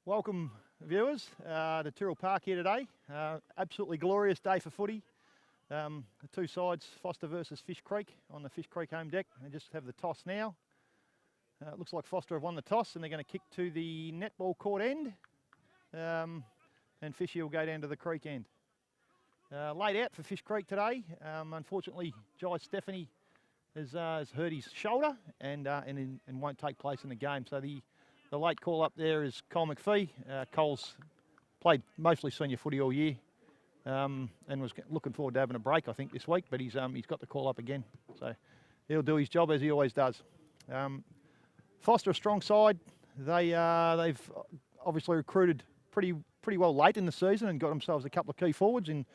Welcome, viewers, to Terrill Park here today. Absolutely glorious day for footy. The two sides, Foster versus Fish Creek, on the Fish Creek home deck. They just have the toss now. It looks like Foster have won the toss and they're going to kick to the netball court end. And Fishy will go down to the creek end. Laid out for Fish Creek today. Unfortunately, Stefan has hurt his shoulder and won't take place in the game. So the late call up there is Cole McPhee. Cole's played mostly senior footy all year and was looking forward to having a break, I think, this week. But he's got the call up again, so he'll do his job as he always does. Foster, a strong side. They've obviously recruited pretty well late in the season and got themselves a couple of key forwards in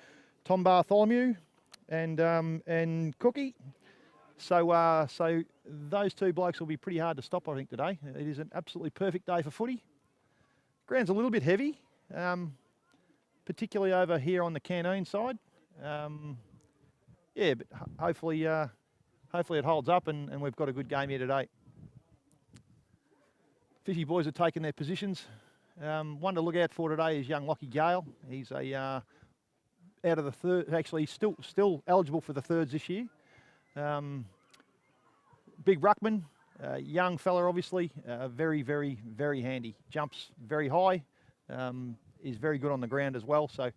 Tom Bartholomew and Cookie. So those two blokes will be pretty hard to stop, I think, today. It is an absolutely perfect day for footy. Ground's a little bit heavy, particularly over here on the canteen side. Yeah, but hopefully it holds up and we've got a good game here today. Fishy boys are taking their positions. One to look out for today is young Lockie Gale. He's out of the third, actually still eligible for the thirds this year. Big ruckman, young fella obviously, very, very, very handy. Jumps very high, is very good on the ground as well. So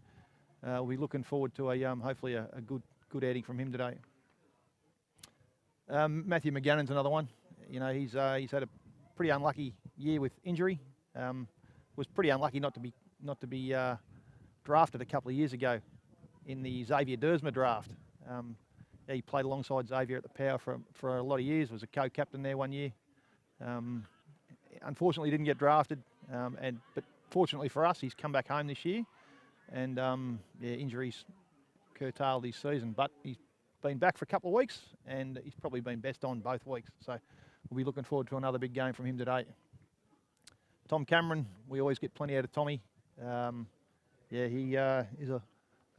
we'll be looking forward to hopefully a good outing from him today. Matthew McGannon's another one. You know, he's had a pretty unlucky year with injury. Was pretty unlucky not to be drafted a couple of years ago in the Xavier Dersma draft. He played alongside Xavier at the Power for a lot of years, was a co-captain there one year. Unfortunately didn't get drafted, but fortunately for us, he's come back home this year. And injuries curtailed his season, but he's been back for a couple of weeks and he's probably been best on both weeks. So we'll be looking forward to another big game from him today. Tom Cameron, we always get plenty out of Tommy. He is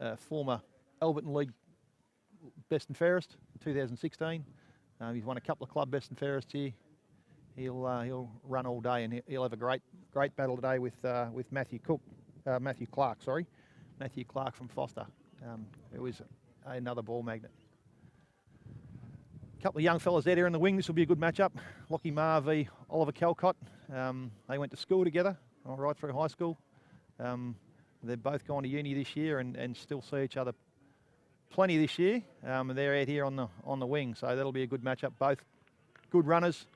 a former Alberton League best and fairest, 2016. He's won a couple of club best and fairest here. He'll run all day and he'll have a great battle today with Matthew Clark from Foster, who is another ball magnet. A couple of young fellas out here in the wing. This will be a good matchup. Lockie Marr v Oliver Calcott. They went to school together, right through high school. They've both gone to uni this year and still see each other plenty this year. They're out here on the wing, so that'll be a good matchup. Both good runners.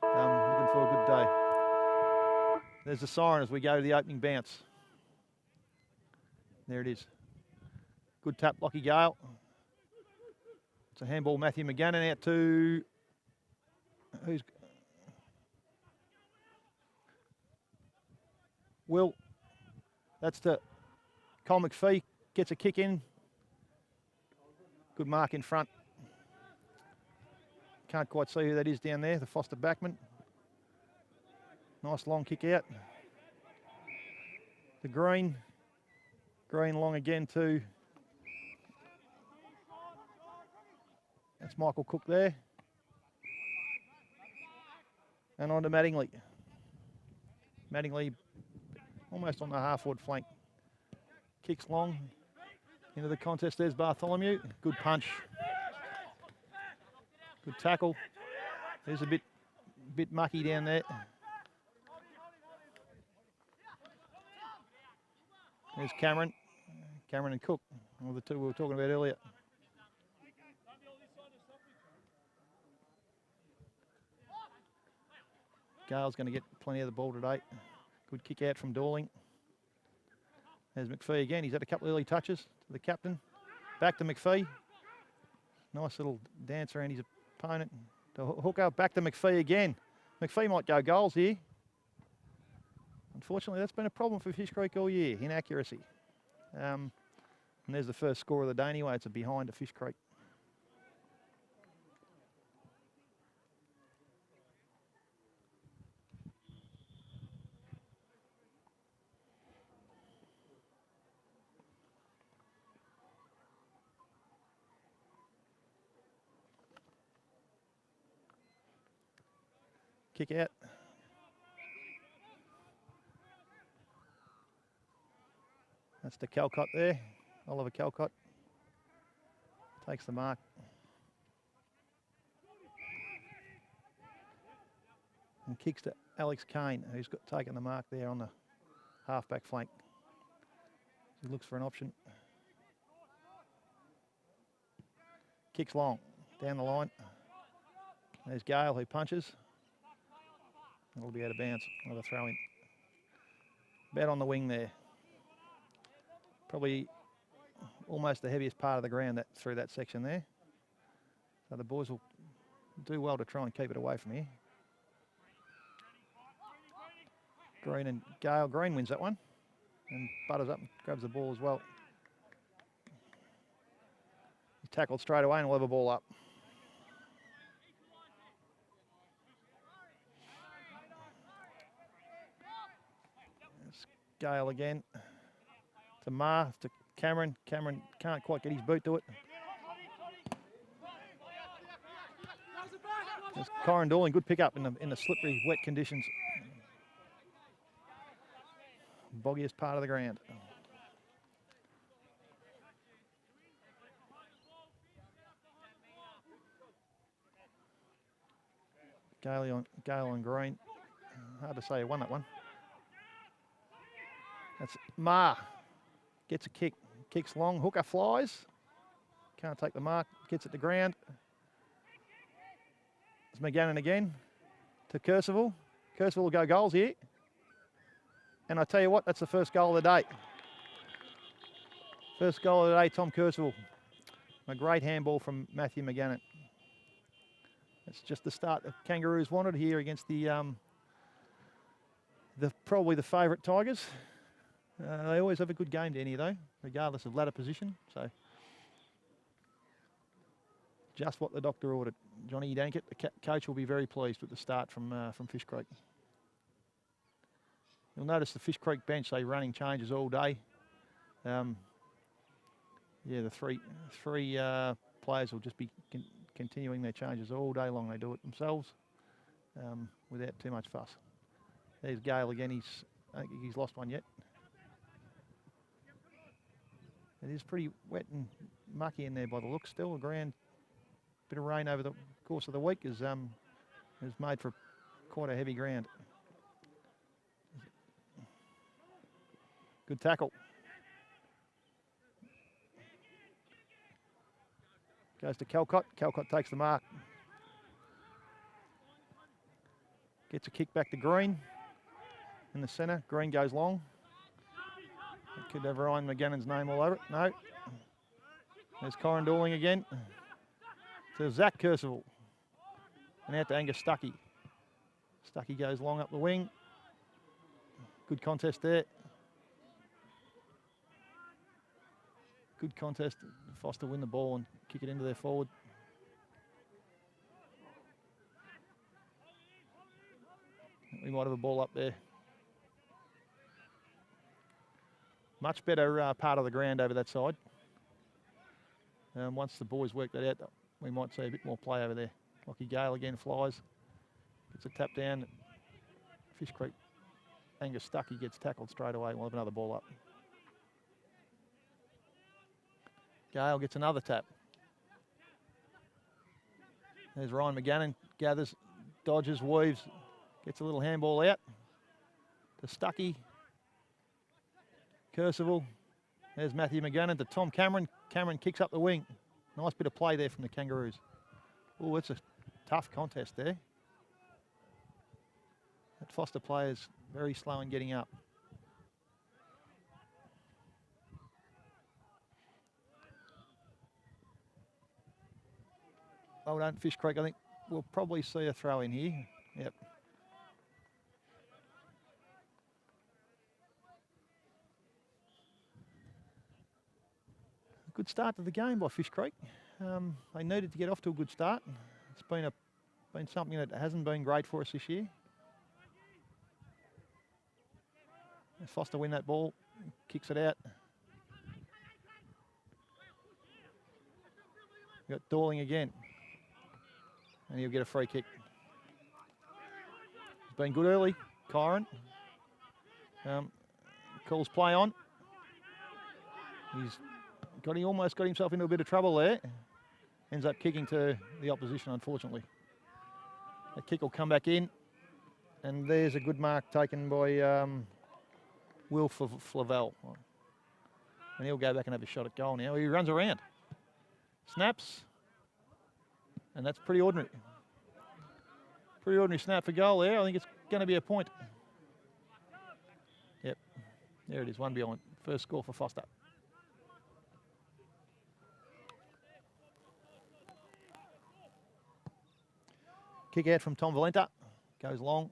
Looking for a good day. There's the siren as we go to the opening bounce. There it is. Good tap, Lockie Gale. It's a handball, Matthew McGannon out to Will. That's to Cole McPhee. Gets a kick in. Good mark in front. Can't quite see who that is down there, the Foster backman. Nice long kick out. The green long again too. That's Michael Cook there. And on to Mattingly. Mattingly almost on the half-forward flank. Kicks long into the contest. There's Bartholomew. Good punch. Good tackle. There's a bit mucky down there. There's Cameron and Cook, all the two we were talking about earlier. Gale's going to get plenty of the ball today. Good kick out from Dorling. There's McPhee again. He's had a couple of early touches to the captain. Back to McPhee. Nice little dance around his opponent. To hooker, back to McPhee again. McPhee might go goals here. Unfortunately, that's been a problem for Fish Creek all year, inaccuracy. And there's the first score of the day anyway. It's a behind to Fish Creek. Kick out. That's the Calcott there. Oliver Calcott takes the mark. And kicks to Alex Kane, who's taken the mark there on the half-back flank. He looks for an option. Kicks long, down the line. There's Gale who punches. It'll be out of bounds. Another throw in. About on the wing there. Probably almost the heaviest part of the ground through that section there. So the boys will do well to try and keep it away from here. Green and Gale. Green wins that one and butters up and grabs the ball as well. He's tackled straight away and will have a ball up. It's Gale again. To Ma, to Cameron. Cameron can't quite get his boot to it. There's Kyron Dorling, good pick up in the slippery, wet conditions. Boggiest part of the ground. Gale on Green. Hard to say who won that one. That's Ma. Gets a kick. Kicks long. Hooker flies. Can't take the mark. Gets it to ground. It's McGannon again. To Kerseval. Kerseval will go goals here. And I tell you what, that's the first goal of the day. First goal of the day, Tom Kerseval. A great handball from Matthew McGannon. That's just the start the Kangaroos wanted here against probably the favourite Tigers. They always have a good game down here though, regardless of ladder position. So just what the doctor ordered. Johnny Dankett, the coach, will be very pleased with the start from Fish Creek. You'll notice the Fish Creek bench, they're running changes all day. Yeah, the three players will just be continuing their changes all day long. They do it themselves without too much fuss. There's Gale again. I don't think he's lost one yet. It is pretty wet and mucky in there by the look still. The ground, bit of rain over the course of the week has made for quite a heavy ground. Good tackle. Goes to Calcott. Calcott takes the mark. Gets a kick back to Green in the centre. Green goes long. It could have Ryan McGannon's name all over it. No. There's Kyron Dorling again. To Zach Kerseval. And out to Angus Stuckey. Stuckey goes long up the wing. Good contest there. Good contest. Foster win the ball and kick it into their forward. We might have a ball up there. Much better part of the ground over that side. Once the boys work that out, we might see a bit more play over there. Lockie Gale again flies. Gets a tap down. Fish Creek. Angus Stuckey gets tackled straight away. We'll have another ball up. Gale gets another tap. There's Ryan McGannon. Gathers, dodges, weaves. Gets a little handball out. To Stuckey. Kerseval. There's Matthew McGannon to Tom Cameron. Cameron kicks up the wing. Nice bit of play there from the Kangaroos. Oh, it's a tough contest there. That Foster player's very slow in getting up. Well done, Fish Creek. I think we'll probably see a throw in here. Yep. Good start to the game by Fish Creek. They needed to get off to a good start. It's been something that hasn't been great for us this year. Foster win that ball, kicks it out. We've got Dorling again. And he'll get a free kick. It's been good early, Kyron. Calls play on. He almost got himself into a bit of trouble there. Ends up kicking to the opposition, unfortunately. That kick will come back in. And there's a good mark taken by Will Flavel. And he'll go back and have a shot at goal now. He runs around. Snaps. And that's pretty ordinary. Pretty ordinary snap for goal there. I think it's going to be a point. Yep. There it is, one behind. First score for Foster. Kick out from Tom Valenta. Goes long.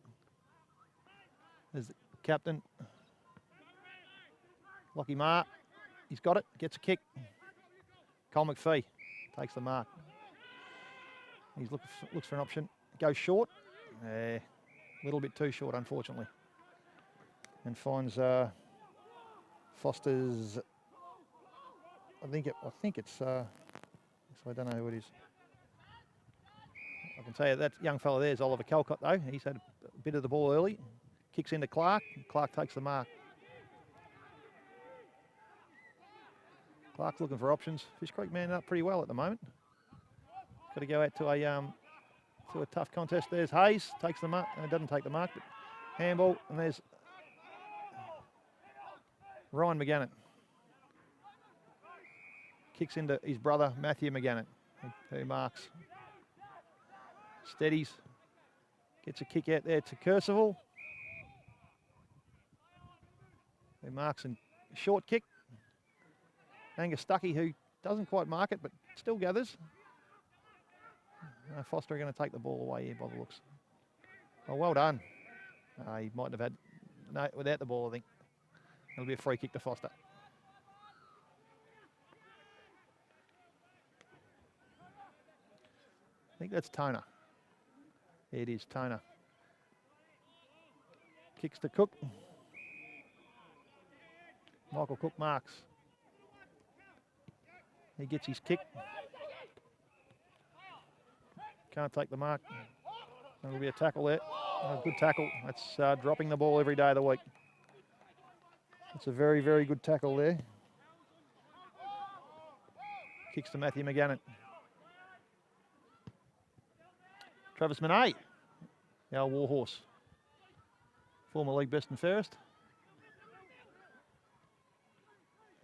There's the captain. Lockie Marr. He's got it. Gets a kick. Cole McPhee takes the mark. He's looks for an option. Goes short. A little bit too short, unfortunately. And finds Foster's. I think it's. So I don't know who it is. I can tell you that young fella there is Oliver Calcott, though. He's had a bit of the ball early. Kicks into Clark. Clark takes the mark. Clark's looking for options. Fish Creek manning up pretty well at the moment. Got to go out to a tough contest. There's Hayes. Takes the mark. Doesn't take the mark, but handball. And there's Ryan McGannon. Kicks into his brother, Matthew McGannon, who marks. Steadies. Gets a kick out there to Kerseval. Who marks a short kick. Angus Stuckey, who doesn't quite mark it, but still gathers. Foster are going to take the ball away here by the looks. Oh, well done. He might have had, no, without the ball, I think. It'll be a free kick to Foster. I think that's Toner. It is Toner. Kicks to Cook. Michael Cook marks. He gets his kick. Can't take the mark. There'll be a tackle there. A good tackle. That's dropping the ball every day of the week. It's a very, very good tackle there. Kicks to Matthew McGannon. Travis Monet, our warhorse. Former league best and fairest.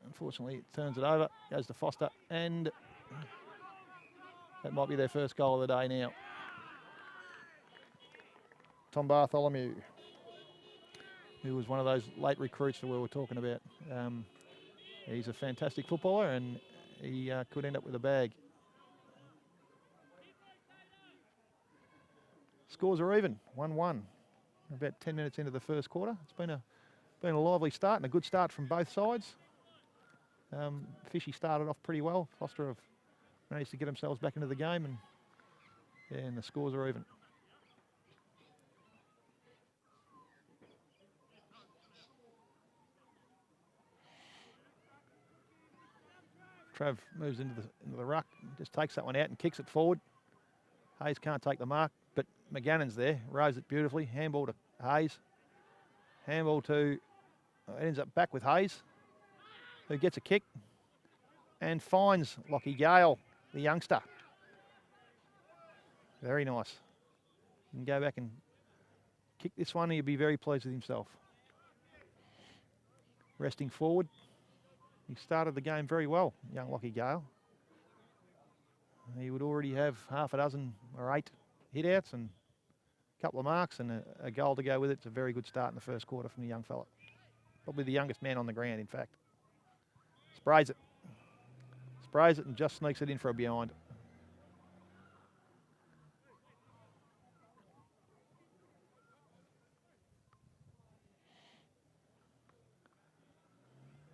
Unfortunately, it turns it over. Goes to Foster, and that might be their first goal of the day now. Tom Bartholomew, who was one of those late recruits that we were talking about. He's a fantastic footballer, and he could end up with a bag. Scores are even, 1-1. About 10 minutes into the first quarter. It's been a lively start and a good start from both sides. Fishy started off pretty well. Foster have managed to get themselves back into the game, and the scores are even. Trav moves into the ruck, just takes that one out and kicks it forward. Hayes can't take the mark, but McGannon's there, rows it beautifully. Handball to Hayes. Handball to, ends up back with Hayes, who gets a kick and finds Lockie Gale, the youngster. Very nice. He can go back and kick this one. He'll be very pleased with himself. Resting forward. He started the game very well, young Lockie Gale. He would already have half a dozen or 8 hit-outs and a couple of marks and a goal to go with it. It's a very good start in the first quarter from the young fella. Probably the youngest man on the ground, in fact. Sprays it. Sprays it and just sneaks it in for a behind.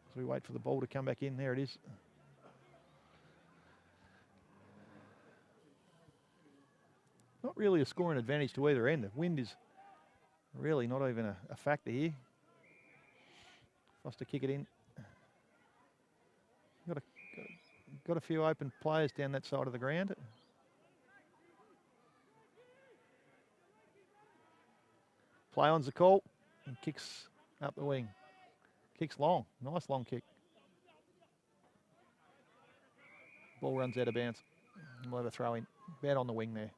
As we wait for the ball to come back in, there it is. Not really a scoring advantage to either end. The wind is really not even a factor here. Foster kick it in. Got a few open players down that side of the ground. Play on's the call and kicks up the wing. Kicks long. Nice long kick. Ball runs out of bounds. We'll have a throw in. About on the wing there.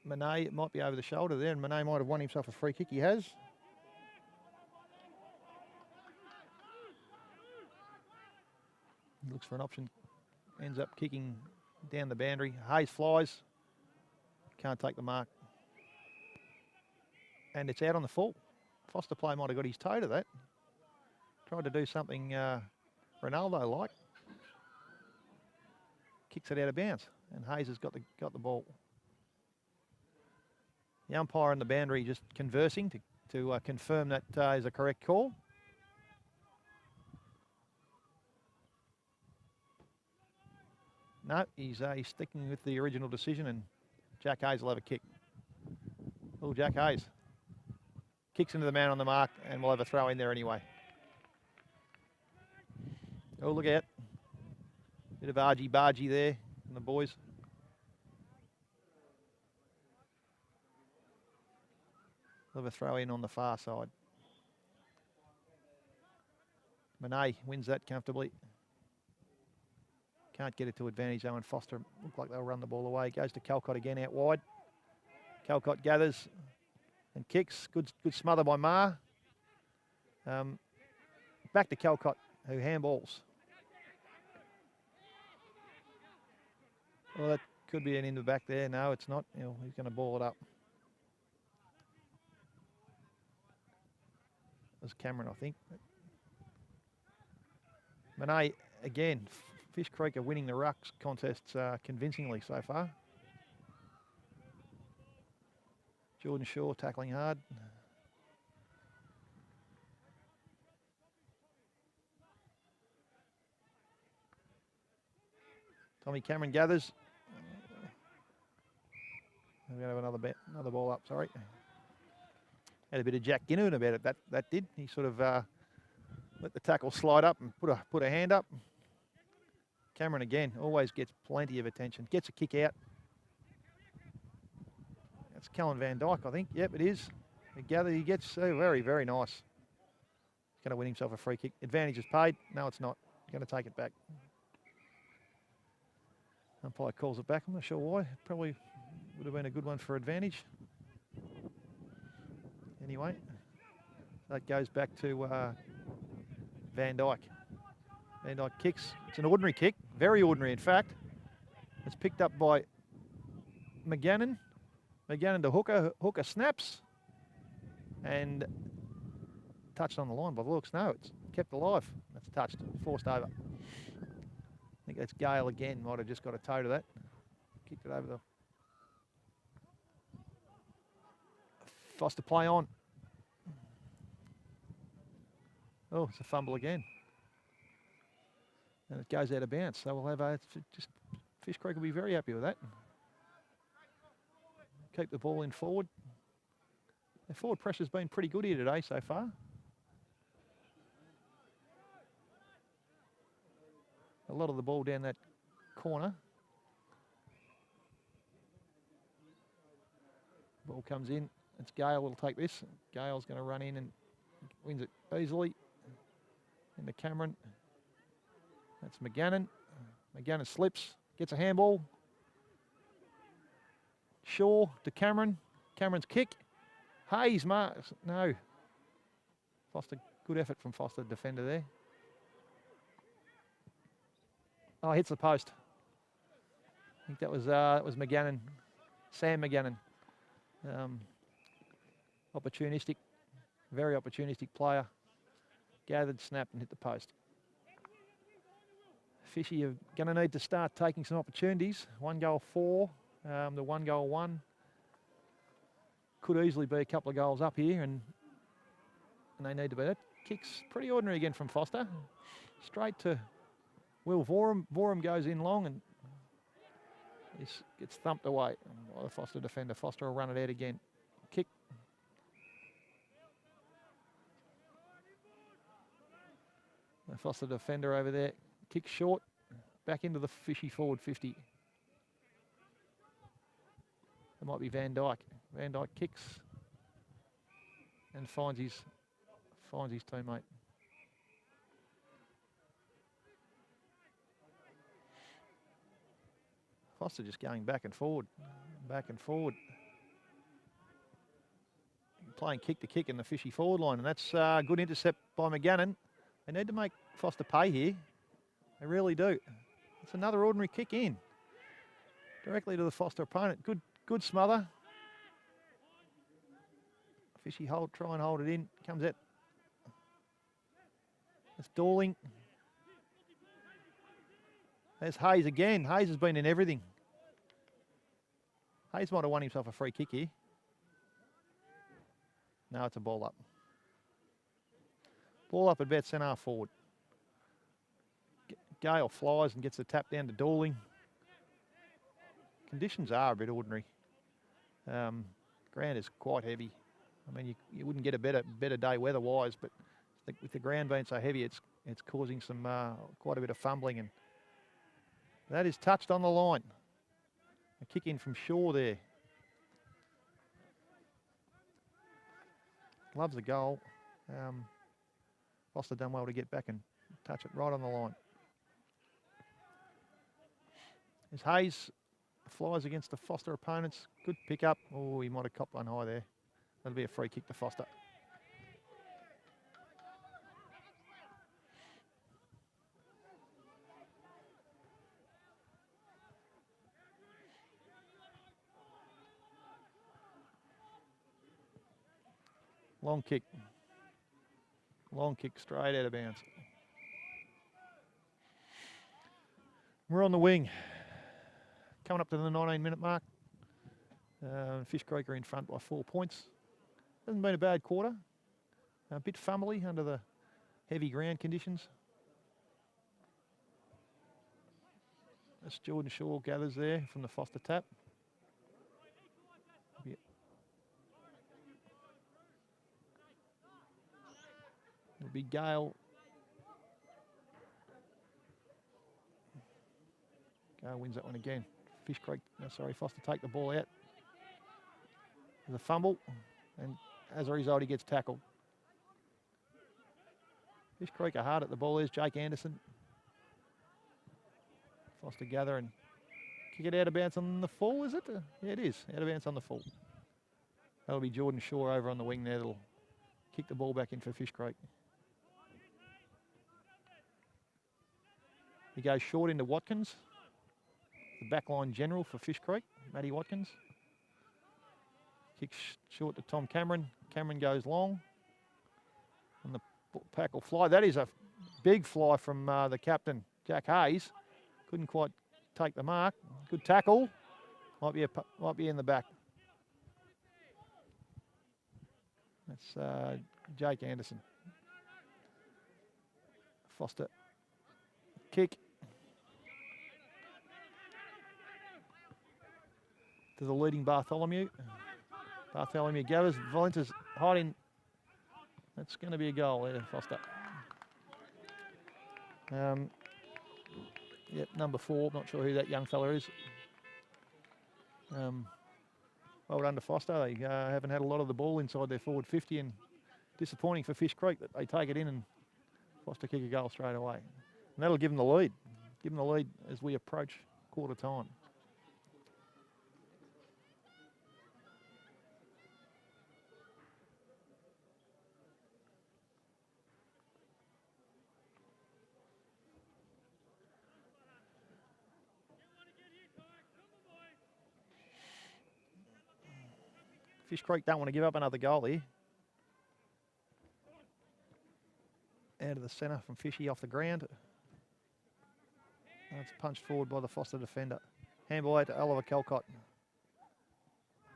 Monet might be over the shoulder there, and Monet might have won himself a free kick. He has. Looks for an option. Ends up kicking down the boundary. Hayes flies. Can't take the mark. And it's out on the full. Foster play might have got his toe to that. Tried to do something Ronaldo-like. Kicks it out of bounds. And Hayes has got the ball. The umpire and the boundary just conversing to confirm that is a correct call. No, he's sticking with the original decision, and Jack Hayes will have a kick. Oh, Jack Hayes kicks into the man on the mark, and we'll have a throw in there anyway. Oh, look out. Bit of argy-bargy there from the boys. We'll have a throw in on the far side. Monet wins that comfortably. Can't get it to advantage though, and Foster look like they'll run the ball away. Goes to Calcott again out wide. Calcott gathers and kicks. Good smother by Marr. Back to Calcott, who handballs. Well, that could be an in the back there. No, it's not. He's going to ball it up. It was Cameron, I think. Monet, again, Fish Creek are winning the rucks contests convincingly so far. Jordan Shaw tackling hard. Tommy Cameron gathers. We're going to have another ball up, sorry. Had a bit of Jack Ginnoon about it, that did. He sort of let the tackle slide up and put a hand up. Cameron again always gets plenty of attention. Gets a kick out. That's Callan Van Dyke, I think. Yep, it is. He gets very, very nice. He's going to win himself a free kick. Advantage is paid. No, it's not. He's going to take it back. Umpire calls it back. I'm not sure why. Probably would have been a good one for advantage. Anyway, that goes back to Van Dyke. Van Dyke kicks. It's an ordinary kick. Very ordinary, in fact. It's picked up by McGannon. McGannon to Hooker. Hooker snaps. And touched on the line by the looks. No, it's kept alive. That's touched. Forced over. I think that's Gale again. Might have just got a toe to that. Kicked it over the... Foster play on. Oh, it's a fumble again. And it goes out of bounds. So we'll have Fish Creek will be very happy with that. Keep the ball in forward. The forward pressure's been pretty good here today so far. A lot of the ball down that corner. Ball comes in. It's Gale will take this. Gale's going to run in and wins it easily. Into Cameron. That's McGannon. McGannon slips. Gets a handball. Shaw to Cameron. Cameron's kick. Hayes marks. No. Foster. Good effort from Foster, defender there. Oh, hits the post. I think that was McGannon. Sam McGannon. Opportunistic. Very opportunistic player. Gathered, snapped and hit the post. Fishy are going to need to start taking some opportunities. 1-4, the 1-1. Could easily be a couple of goals up here, and they need to be that. Kicks pretty ordinary again from Foster. Straight to Will Vorum. Vorum goes in long and gets thumped away by the Foster defender. Foster will run it out again. Kick. The Foster defender over there. Kick short. Back into the Fishy forward 50. It might be Van Dyke. Van Dyke kicks and finds his teammate. Foster just going back and forward. Playing kick to kick in the fishy forward line, and that's a good intercept by McGannon. They need to make Foster pay here. They really do. It's another ordinary kick in. Directly to the Foster opponent. Good smother. Fishy try and hold it in. Comes out. It's Dorling. There's Hayes again. Hayes has been in everything. Hayes might have won himself a free kick here. No, it's a ball up. Ball up at about centre half forward. Gale flies and gets the tap down to Dorling. Conditions are a bit ordinary. Ground is quite heavy. I mean, you wouldn't get a better day weather-wise, but with the ground being so heavy, it's causing some quite a bit of fumbling, and that is touched on the line. A kick in from Shaw there. Loves the goal. Foster done well to get back and touch it right on the line. As Hayes flies against the Foster opponents. Good pick up. Oh, he might have copped one high there. That'll be a free kick to Foster. Long kick. Long kick straight out of bounds. We're on the wing. Coming up to the 19-minute mark. Fish Creek are in front by 4 points. Hasn't been a bad quarter. A bit fumbly under the heavy ground conditions. As Jordan Shaw gathers there from the Foster tap. It'll be Gale. Gale wins that one again. Fish Creek, Foster take the ball out. There's a fumble, and as a result, he gets tackled. Fish Creek are hard at the ball. There's Jake Anderson. Foster gather and kick it out of bounds on the full, is it? Yeah, it is. Out of bounds on the full. That'll be Jordan Shaw over on the wing there. That'll kick the ball back in for Fish Creek. He goes short into Watkins. The backline general for Fish Creek, Matty Watkins. Kicks short to Tom Cameron. Cameron goes long. And the pack will fly. That is a big fly from the captain, Jack Hayes. Couldn't quite take the mark. Good tackle. Might be in the back. That's Jake Anderson. Foster. Kick. To the leading Bartholomew. Bartholomew gathers. Valenta's hiding. That's going to be a goal there, Foster. Yep, number 4. Not sure who that young fella is. Well done to Foster. They haven't had a lot of the ball inside their forward 50, and disappointing for Fish Creek that they take it in and Foster kick a goal straight away. And that'll give them the lead. Give them the lead as we approach quarter time. Fish Creek don't want to give up another goal here. Out of the centre from Fishy off the ground. That's punched forward by the Foster defender. Handball out to Oliver Calcott.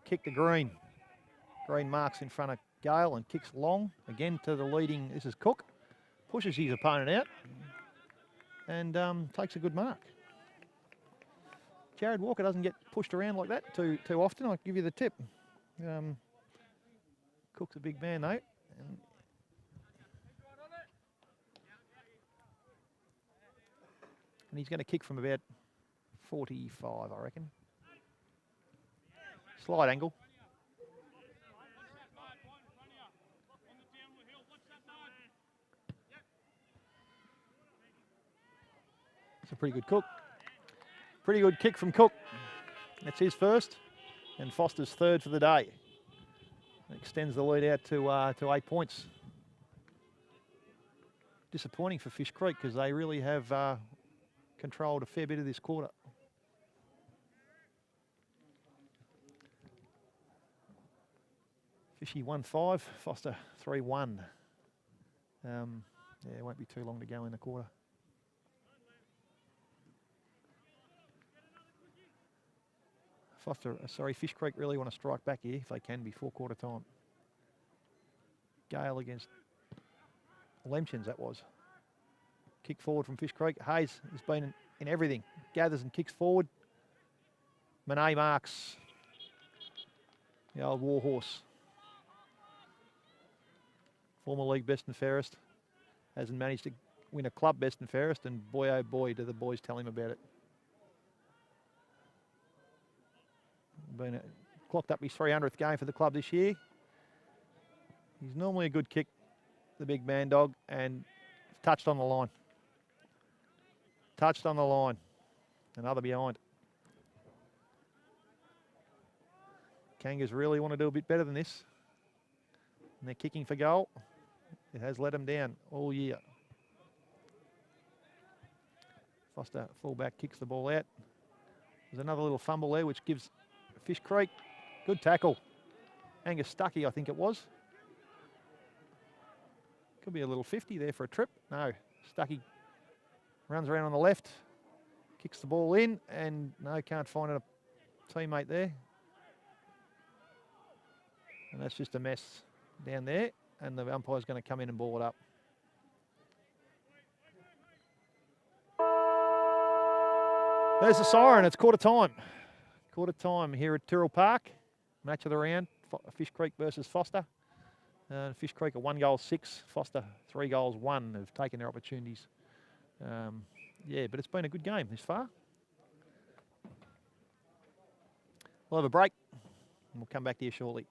Kick to Green. Green marks in front of Gale and kicks long. Again to the leading, this is Cook. Pushes his opponent out and takes a good mark. Jared Walker doesn't get pushed around like that too often. I'll give you the tip. Cook's a big man though. And he's going to kick from about 45, I reckon. Slide angle. It's a pretty good cook. Pretty good kick from Cook. That's his first. And Foster's third for the day. Extends the lead out to 8 points. Disappointing for Fish Creek because they really have controlled a fair bit of this quarter. Fishy 1-5, Foster 3-1. Yeah, it won't be too long to go in the quarter. Fish Creek really want to strike back here if they can before quarter time. Gale against Lemchens, that was. Kick forward from Fish Creek. Hayes has been in everything. Gathers and kicks forward. Monet marks. The old warhorse. Former league best and fairest. Hasn't managed to win a club best and fairest, and boy oh boy do the boys tell him about it. Clocked up his 300th game for the club this year. He's normally a good kick, the big man dog, and touched on the line. Touched on the line. Another behind. Kangas really want to do a bit better than this. And they're kicking for goal. It has let them down all year. Foster, fullback, kicks the ball out. There's another little fumble there, which gives Fish Creek good tackle. Angus Stuckey, I think it was. Could be a little 50 there for a trip. No, Stuckey runs around on the left, kicks the ball in, and no, can't find a teammate there. And that's just a mess down there, and the umpire's going to come in and ball it up. There's the siren, it's quarter time. Quarter time here at Terrill Park. Match of the round, Fish Creek versus Foster. Fish Creek are 1-6, Foster 3-1 have taken their opportunities. Yeah, but it's been a good game this far. We'll have a break and we'll come back to you shortly.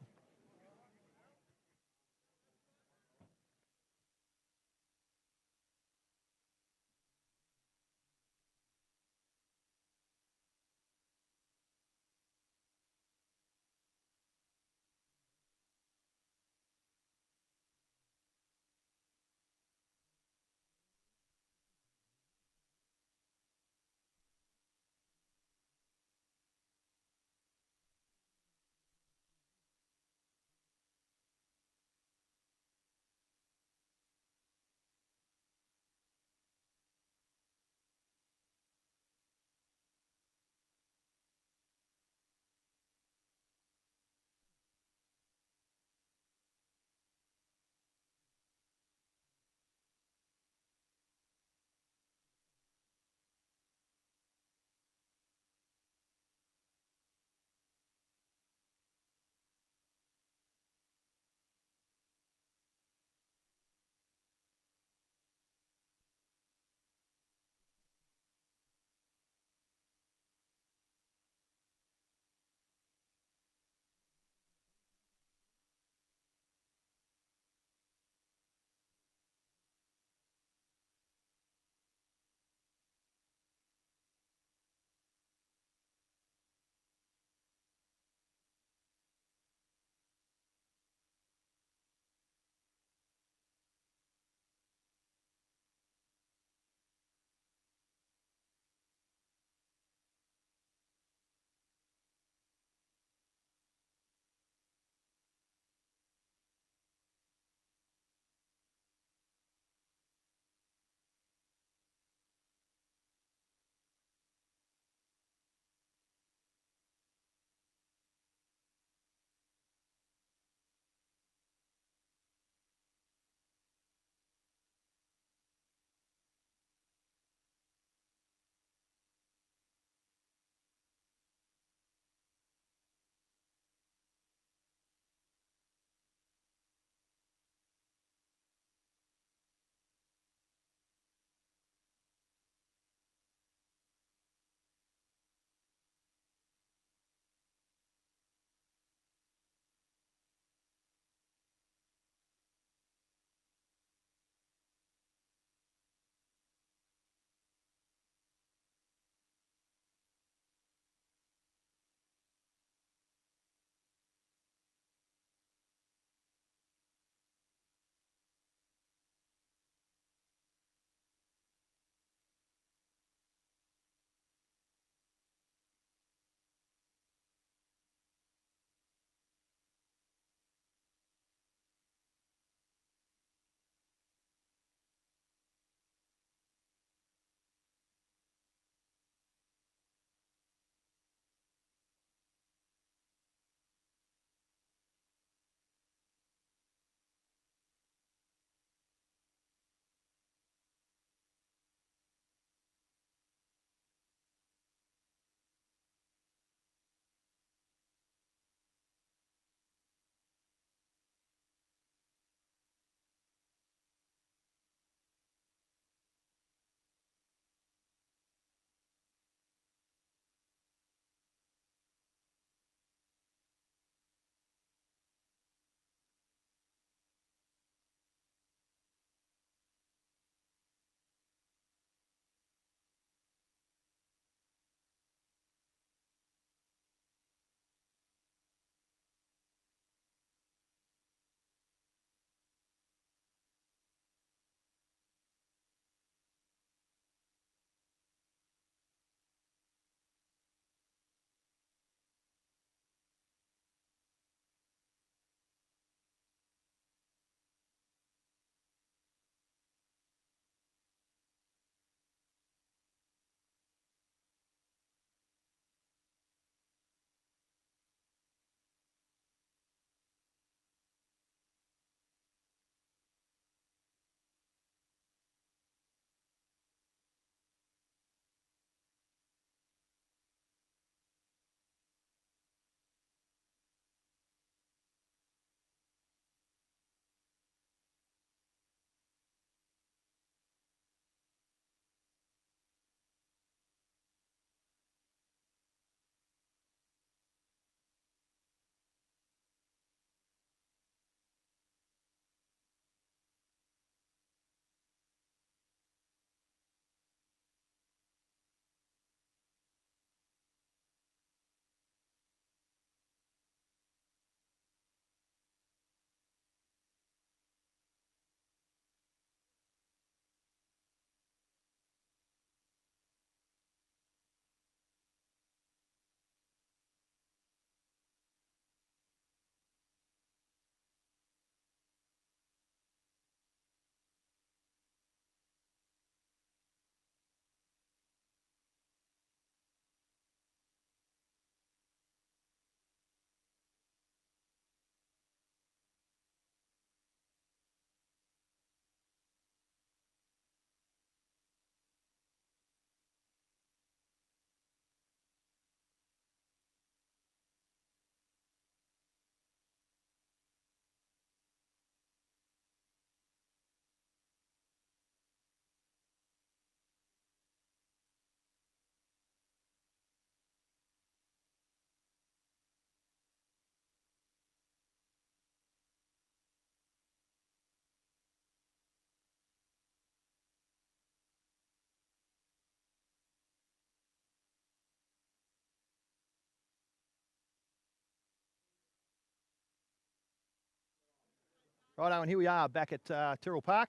Righto, and here we are back at Terrill Park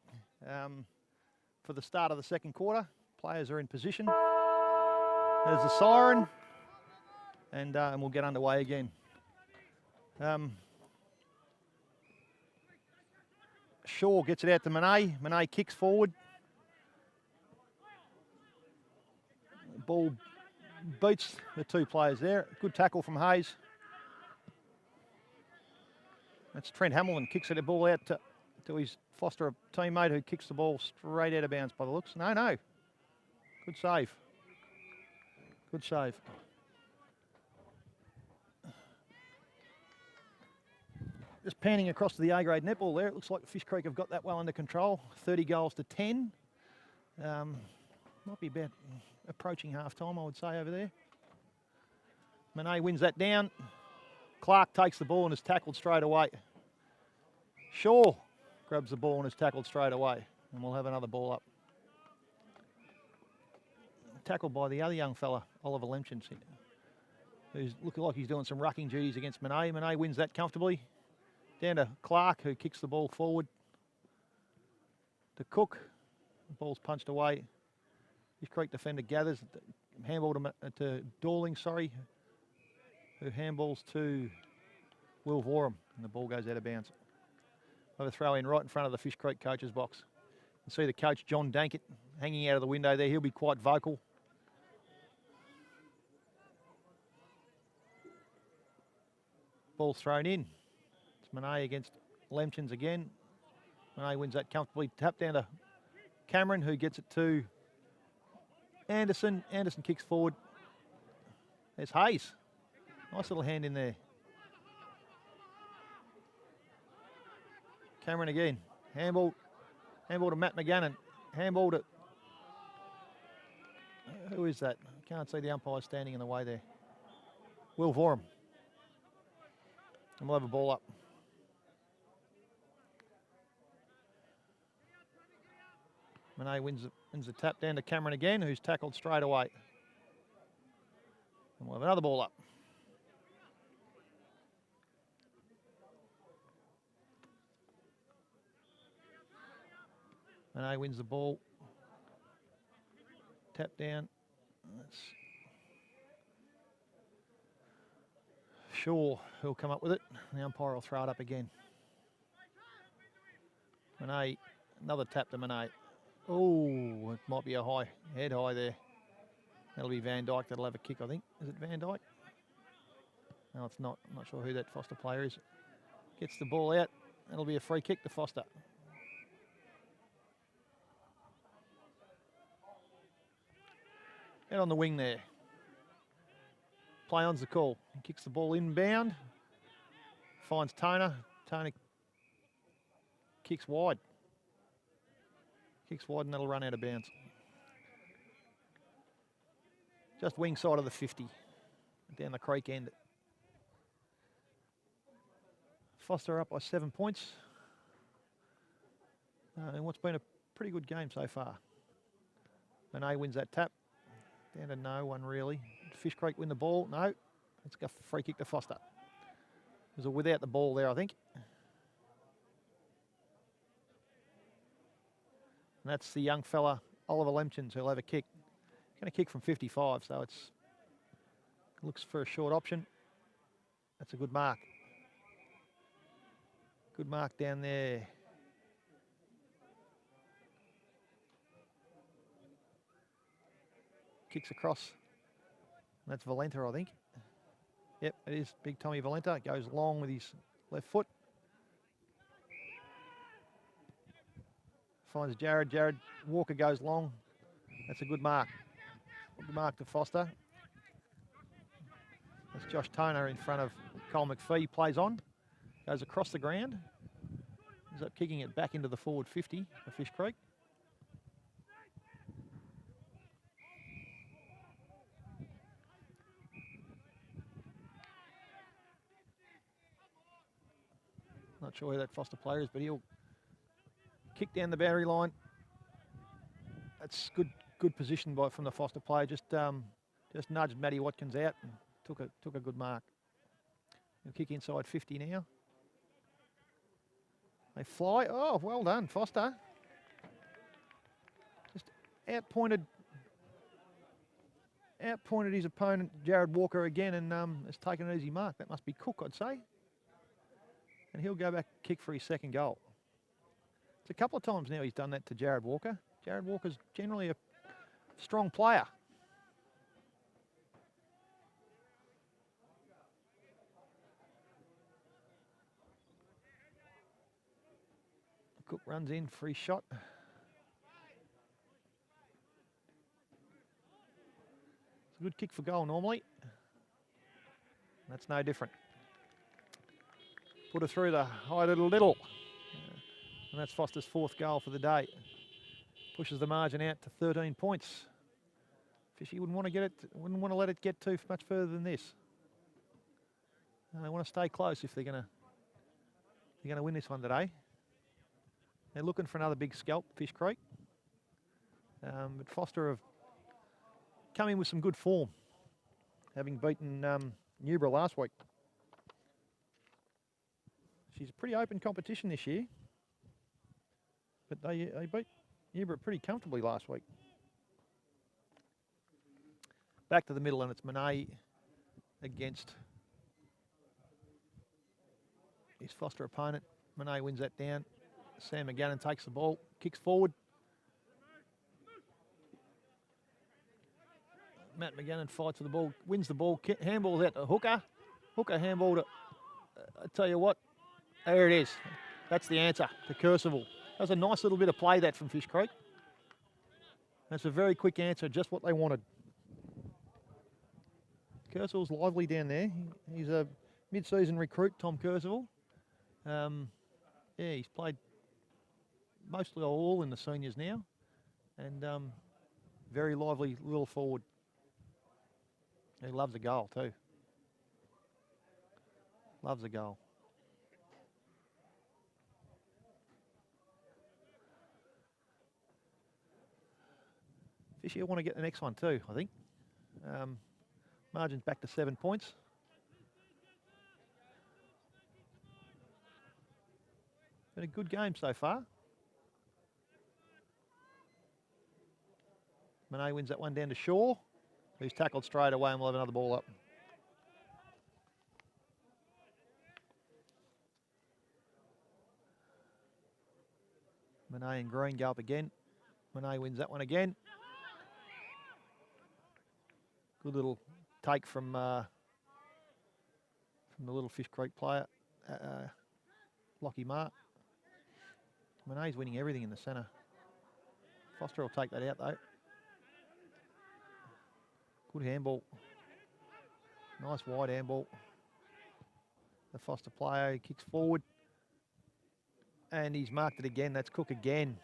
for the start of the second quarter. Players are in position. There's the siren, and we'll get underway again. Shaw gets it out to Monet. Monet kicks forward. Ball beats the two players there. Good tackle from Hayes. That's Trent Hamilton, kicks the ball out to his Foster teammate who kicks the ball straight out of bounds by the looks. No. Good save. Good save. Just panning across to the A-grade netball there. It looks like Fish Creek have got that well under control. 30 goals to 10. Might be about approaching half-time, I would say, over there. Monet wins that down. Clark takes the ball and is tackled straight away. Shaw grabs the ball and is tackled straight away. And we'll have another ball up. Tackled by the other young fella, Oliver Lemchens, who's looking like he's doing some rucking duties against Monet. Monet wins that comfortably. Down to Clark, who kicks the ball forward. To Cook. The ball's punched away. Fish Creek defender gathers. Handball to Dorling, who handballs to Will Vorum, and the ball goes out of bounds. Have a throw in right in front of the Fish Creek coach's box. You can see the coach, John Dankett, hanging out of the window there. He'll be quite vocal. Ball's thrown in. It's Monet against Lemchens again. Monet wins that comfortably. Tap down to Cameron, who gets it to Anderson. Anderson kicks forward. There's Hayes. Nice little hand in there. Cameron again. Handball to Matt McGannon. Handball to... Who is that? I can't see the umpire standing in the way there. Will Vorum. And we'll have a ball up. Monet wins the tap down to Cameron again, who's tackled straight away. And we'll have another ball up. Monet wins the ball. Tap down. That's Shaw who'll come up with it. The umpire will throw it up again. Monet, another tap to Monet. Oh, it might be a head high there. That'll be Van Dyke that'll have a kick, I think. Is it Van Dyke? No, it's not. I'm not sure who that Foster player is. Gets the ball out. That'll be a free kick to Foster. Out on the wing there. Play on's the call. He kicks the ball inbound. Finds Toner. Toner kicks wide. Kicks wide and that'll run out of bounds. Just wing side of the 50. Down the creek end. Foster up by 7 points. In what's been a pretty good game so far. Monet wins that tap. Down to no one really. Fish Creek win the ball. No. It's got a free kick to Foster. There's a without the ball there, I think. And that's the young fella, Oliver Lemchens, who'll have a kick. Going to kick from 55, so it's looks for a short option. That's a good mark. Good mark down there. Kicks across. That's Valenta, I think. Yep, it is Big Tommy Valenta. Goes long with his left foot. Finds Jared. Jared Walker goes long. That's a good mark. Good mark to Foster. That's Josh Toner in front of Cole McPhee. Plays on. Goes across the ground. Ends up kicking it back into the forward 50 for Fish Creek. Not sure who that Foster player is, but he'll kick down the boundary line. That's good position from the Foster player. Just nudged Matty Watkins out and took a good mark. He'll kick inside 50 now. They fly. Oh, well done, Foster. Just outpointed his opponent, Jared Walker, again, and has taken an easy mark. That must be Cook, I'd say. And he'll go back kick for his second goal. It's a couple of times now he's done that to Jared Walker. Jared Walker's generally a strong player. Cook runs in, free shot. It's a good kick for goal normally. That's no different. Put her through the hide it a little. And that's Foster's fourth goal for the day. Pushes the margin out to 13 points. Fishy wouldn't want to let it get too much further than this. They want to stay close if they're going to win this one today. They're looking for another big scalp, Fish Creek. But Foster have come in with some good form, having beaten Newborough last week. She's a pretty open competition this year, but they beat Newborough pretty comfortably last week. Back to the middle, and it's Monet against his Foster opponent. Monet wins that down. Sam McGannon takes the ball, kicks forward. Matt McGannon fights for the ball, wins the ball, handballs out to Hooker. Hooker handballed it. I tell you what, there it is. That's the answer to Cursival. That was a nice little bit of play, that, from Fish Creek. That's a very quick answer, just what they wanted. Cursival's lively down there. He's a mid-season recruit, Tom Cursival. Yeah, he's played mostly all in the seniors now, and very lively little forward. He loves a goal too. Loves a goal. Fishy will want to get the next one too, I think. Margin's back to 7 points. Been a good game so far. Monet wins that one down to Shaw, who's tackled straight away, and we'll have another ball up. Monet and Green go up again. Monet wins that one again. Good little take from the little Fish Creek player, Lockie Mark. Monet's winning everything in the centre. Foster will take that out though. Good handball. Nice wide handball. The Foster player kicks forward. And he's marked it again. That's Cook again.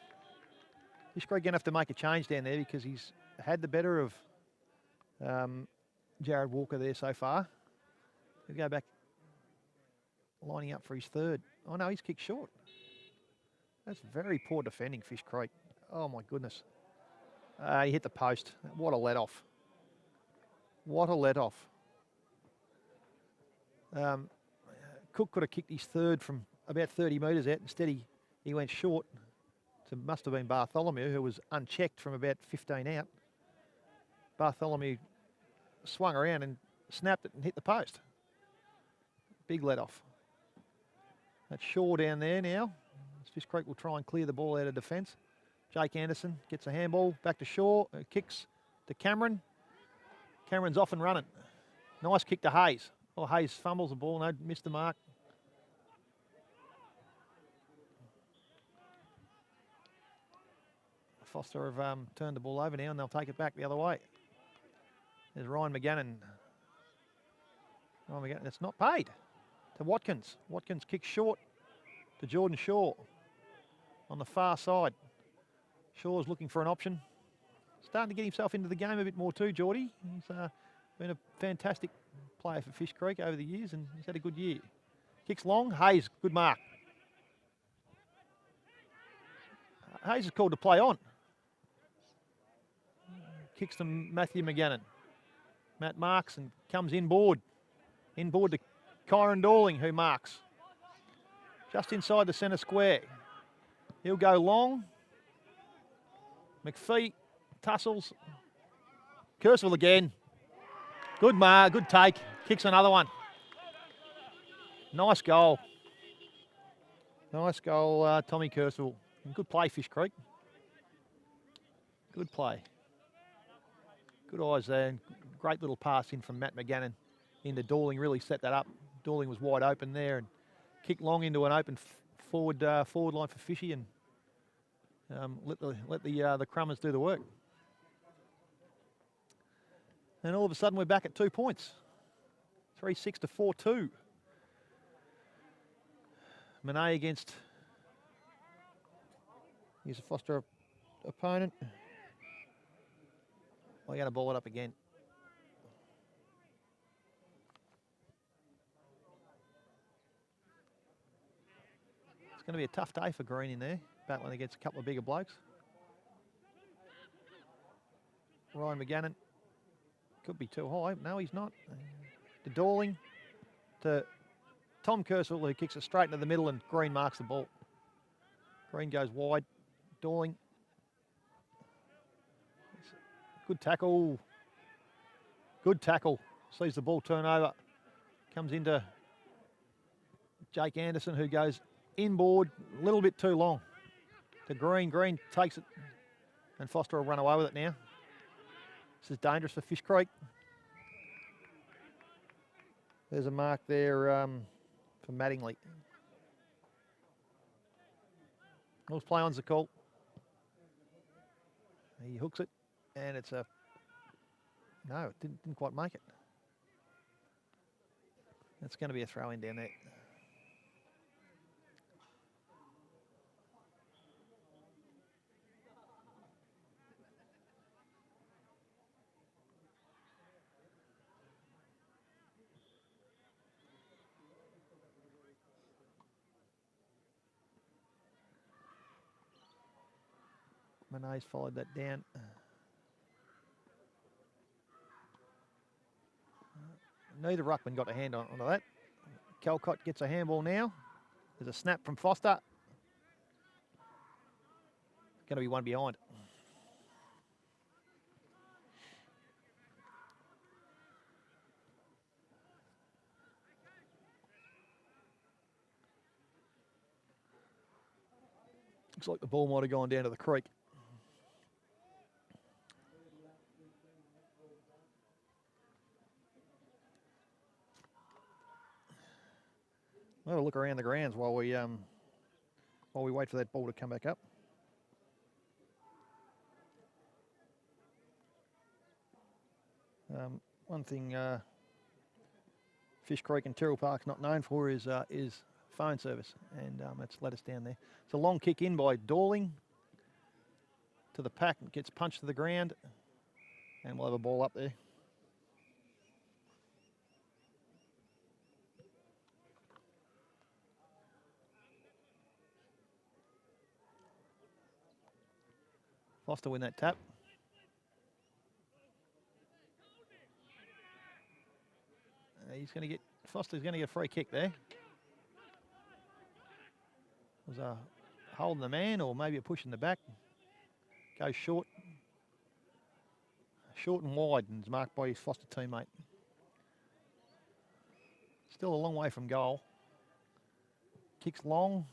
Fish Creek going to have to make a change down there because he's had the better of Jared Walker there so far. He'll go back lining up for his third. Oh no, he's kicked short. That's very poor defending, Fish Creek. Oh my goodness. He hit the post. What a let-off. What a let-off. Cook could have kicked his third from about 30 metres out. Instead, he went short. So it must have been Bartholomew, who was unchecked from about 15 out. Bartholomew swung around and snapped it and hit the post. Big let-off. That's Shaw down there now. Fish Creek will try and clear the ball out of defence. Jake Anderson gets a handball back to Shaw. Kicks to Cameron. Cameron's off and running. Nice kick to Hayes. Oh, Hayes fumbles the ball. No, missed the mark. Foster have turned the ball over now, and they'll take it back the other way. There's Ryan McGannon. Ryan McGannon, it's not paid to Watkins. Watkins kicks short to Jordan Shaw on the far side. Shaw's looking for an option. Starting to get himself into the game a bit more too, Geordie. He's been a fantastic player for Fish Creek over the years, and he's had a good year. Kicks long. Hayes, good mark. Hayes is called to play on. Kicks to Matthew McGannon. Matt marks and comes inboard. Inboard to Kyron Dorling, who marks. just inside the centre square. He'll go long. McPhee tussles. Kerswell again. Good good take. Kicks another one. Nice goal. Nice goal, Tommy Kerswell. Good play, Fish Creek. Good play. Good eyes there. And great little pass in from Matt McGannon into Dorling. Really set that up. Dorling was wide open there and kicked long into an open forward line for Fishy and let the Crummers do the work. And all of a sudden we're back at 2 points. 3-6 to 4-2. Monet against he's a Foster opponent. We're going to ball it up again. It's going to be a tough day for Green in there, battling against a couple of bigger blokes. Ryan McGannon could be too high. No, he's not. To Dorling, to Tom Kerswell, who kicks it straight into the middle, and Green marks the ball. Green goes wide. Dorling. Good tackle. Good tackle. Sees the ball turn over. Comes into Jake Anderson, who goes inboard a little bit too long. To Green. Green takes it, and Foster will run away with it now. This is dangerous for Fish Creek. There's a mark there for Mattingly. Let's play on's the call. He hooks it, and it's a... No, it didn't quite make it. That's going to be a throw-in down there. Monet's followed that down. Neither ruckman got a hand onto that. Calcott gets a handball now. There's a snap from Foster. Going to be one behind. Looks like the ball might have gone down to the creek. We'll have a look around the grounds while we wait for that ball to come back up. One thing Fish Creek and Terrill Park's not known for is phone service, and it's let us down there. It's a long kick in by Dorling to the pack, and gets punched to the ground, and we'll have a ball up there. Foster win that tap. Foster's going to get a free kick there. Was a holding the man, or maybe a push in the back. Goes short. Short and wide, and is marked by his Foster teammate. Still a long way from goal. Kicks long,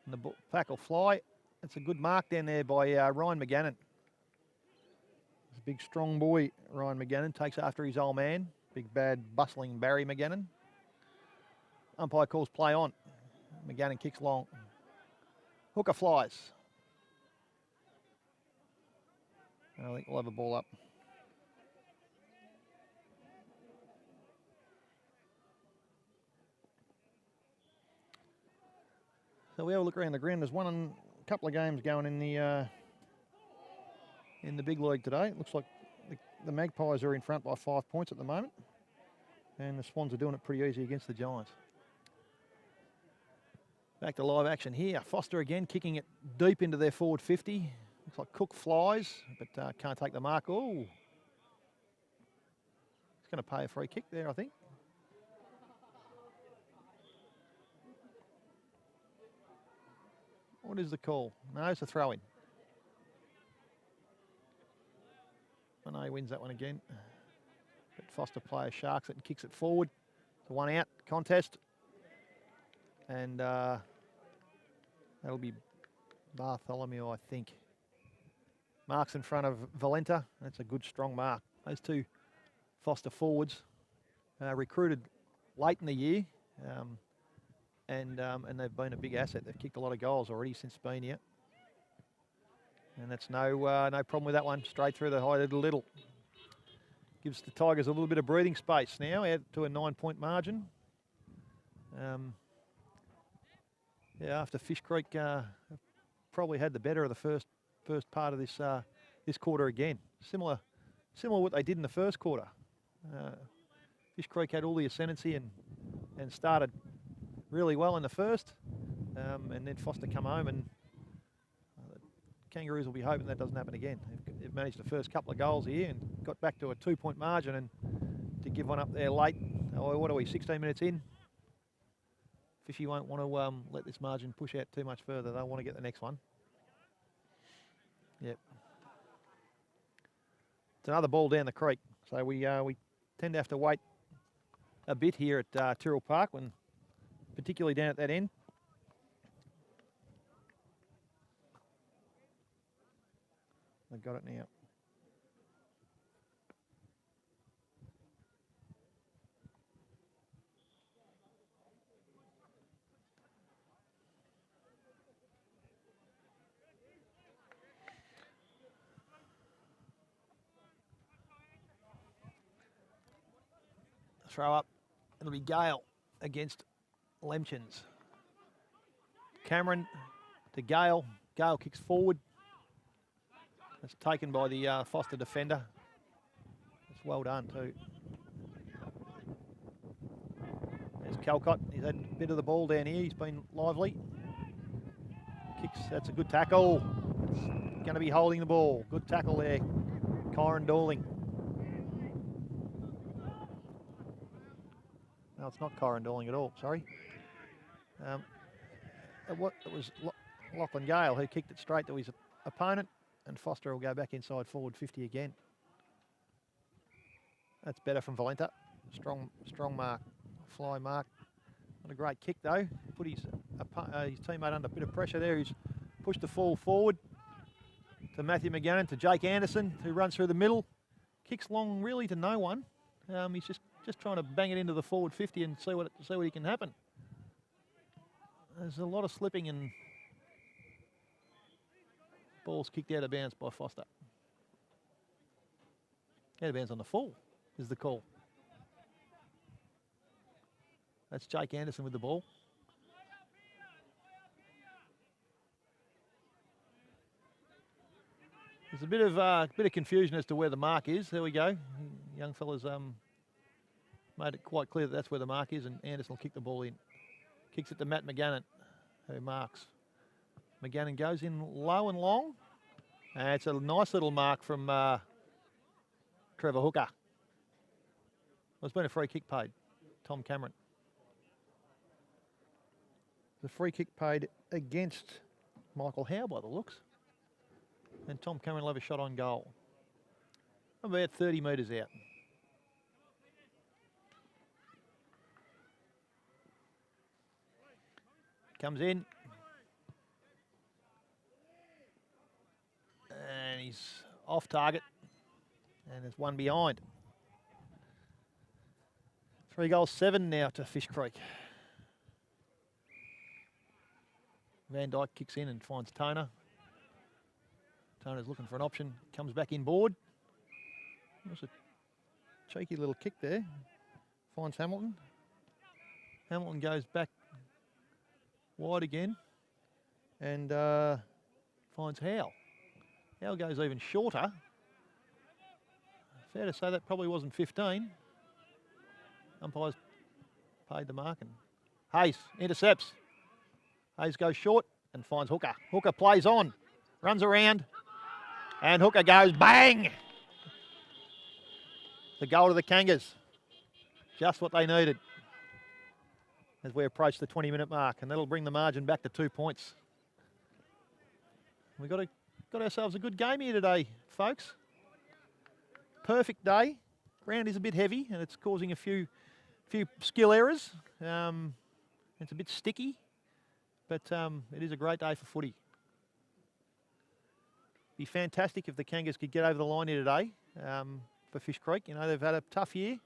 and the pack will fly. That's a good mark down there by Ryan McGannon. He's a big, strong boy, Ryan McGannon. Takes after his old man. Big, bad, bustling Barry McGannon. Umpire calls play on. McGannon kicks long. Hooker flies. I think we'll have a ball up. So we have a look around the ground. There's a couple of games going in the big league today. It looks like the Magpies are in front by 5 points at the moment, and the Swans are doing it pretty easy against the Giants. Back to live action here. Foster again kicking it deep into their forward 50. Looks like Cook flies, but can't take the mark. Oh, he's going to pay a free kick there, I think. What is the call? No, it's a throw-in. Monet wins that one again. But Foster player sharks it and kicks it forward. It's a 1 out contest. And that'll be Bartholomew, I think. Marks in front of Valenta. That's a good, strong mark. Those two Foster forwards recruited late in the year. And they've been a big asset. They've kicked a lot of goals already since being here. And that's no problem with that one. Straight through the high little. Gives the Tigers a little bit of breathing space now, out to a 9-point margin. Yeah, after Fish Creek probably had the better of the first part of this quarter again. Similar what they did in the first quarter. Fish Creek had all the ascendancy and started really well in the first, and then Foster come home, and the Kangaroos will be hoping that doesn't happen again. They've managed the first couple of goals here and got back to a 2-point margin, and to give one up there late, what are we, 16 minutes in? Fishy won't want to let this margin push out too much further. They'll want to get the next one. Yep. It's another ball down the creek, so we tend to have to wait a bit here at Terrill Park, particularly down at that end. They've got it now. Throw up. It'll be Gale against Lemchens. Cameron to Gale. Gale kicks forward. It's taken by the Foster defender. It's well done too. There's Calcott. He's had a bit of the ball down here. He's been lively. Kicks. That's a good tackle. It's going to be holding the ball. Good tackle there. Kyron Dorling. No, it's not Kyron Dorling at all. Sorry. It was Lachlan Gale who kicked it straight to his opponent, and Foster will go back inside forward 50 again. That's better from Valenta. Strong mark, fly mark. Not a great kick though. Put his teammate under a bit of pressure there. He's pushed the ball forward to Matthew McGannon, to Jake Anderson, who runs through the middle. Kicks long really to no one. He's just trying to bang it into the forward 50 and see what he can happen. There's a lot of slipping and balls kicked out of bounds by Foster. Out of bounds on the full is the call. That's Jake Anderson with the ball. There's a bit of confusion as to where the mark is. There we go. Young fella's made it quite clear that that's where the mark is, and Anderson will kick the ball in. Kicks it to Matt McGannon, who marks. McGannon goes in low and long. And it's a nice little mark from Trevor Hooker. There's been a free kick paid. Tom Cameron. The free kick paid against Michael Howe by the looks. And Tom Cameron will have a shot on goal. About 30 metres out. Comes in. And he's off target. And there's one behind. 3-7 now to Fish Creek. Van Dyke kicks in and finds Toner. Toner's looking for an option. Comes back inboard. There's a cheeky little kick there. Finds Hamilton. Hamilton goes back wide again and finds Howe. Howe goes even shorter. Fair to say that probably wasn't 15. Umpires paid the mark, and Hayes intercepts. Hayes goes short and finds Hooker. Hooker plays on, runs around, and Hooker goes bang! The goal to the Kangas. Just what they needed as we approach the 20-minute mark, and that'll bring the margin back to 2 points. We've got ourselves a good game here today, folks. Perfect day. Ground is a bit heavy and it's causing a few skill errors. It's a bit sticky, but it is a great day for footy. Be fantastic if the Kangas could get over the line here today for Fish Creek. You know, they've had a tough year.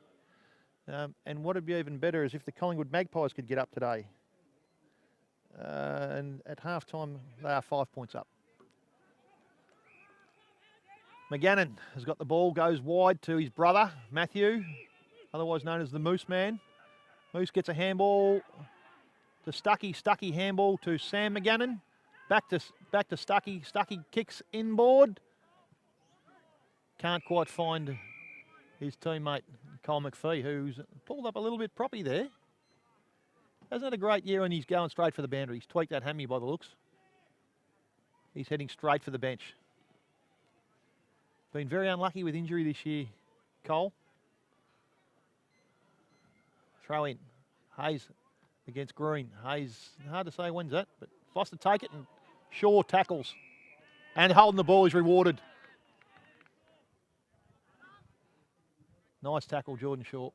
And what would be even better is if the Collingwood Magpies could get up today. And at halftime, they are 5 points up. McGannon has got the ball, goes wide to his brother, Matthew, otherwise known as the Moose Man. Moose gets a handball to Stuckey. Stuckey handball to Sam McGannon. Back to Stuckey. Stuckey kicks inboard. Can't quite find his teammate, Cole McPhee, who's pulled up a little bit proppy there. Hasn't had a great year and he's going straight for the boundary. He's tweaked that hammy by the looks. He's heading straight for the bench. Been very unlucky with injury this year, Cole. Throw in. Hayes against Green. Hayes, hard to say when's that, but Foster take it and Shaw tackles. And holding the ball is rewarded. Nice tackle, Jordan Shaw.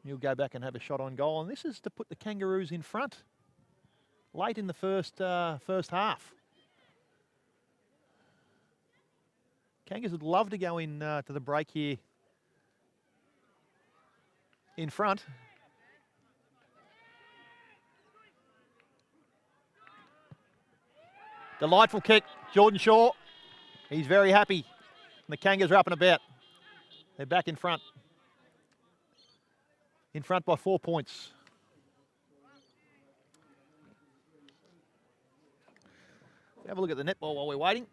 He'll go back and have a shot on goal. And this is to put the Kangaroos in front late in the first half. Kangas would love to go in to the break here in front. Delightful kick, Jordan Shaw. He's very happy. And the Kangas are up and about. They're back in front. In front by 4 points. Have a look at the netball while we're waiting.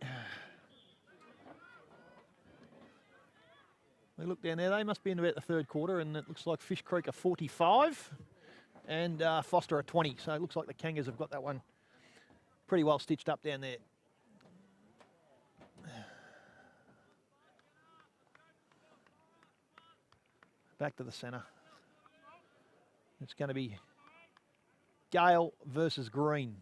We look down there, they must be in about the third quarter, and it looks like Fish Creek are 45 and Foster are 20. So it looks like the Kangas have got that one pretty well stitched up down there. Back to the centre. It's going to be Gale versus Green.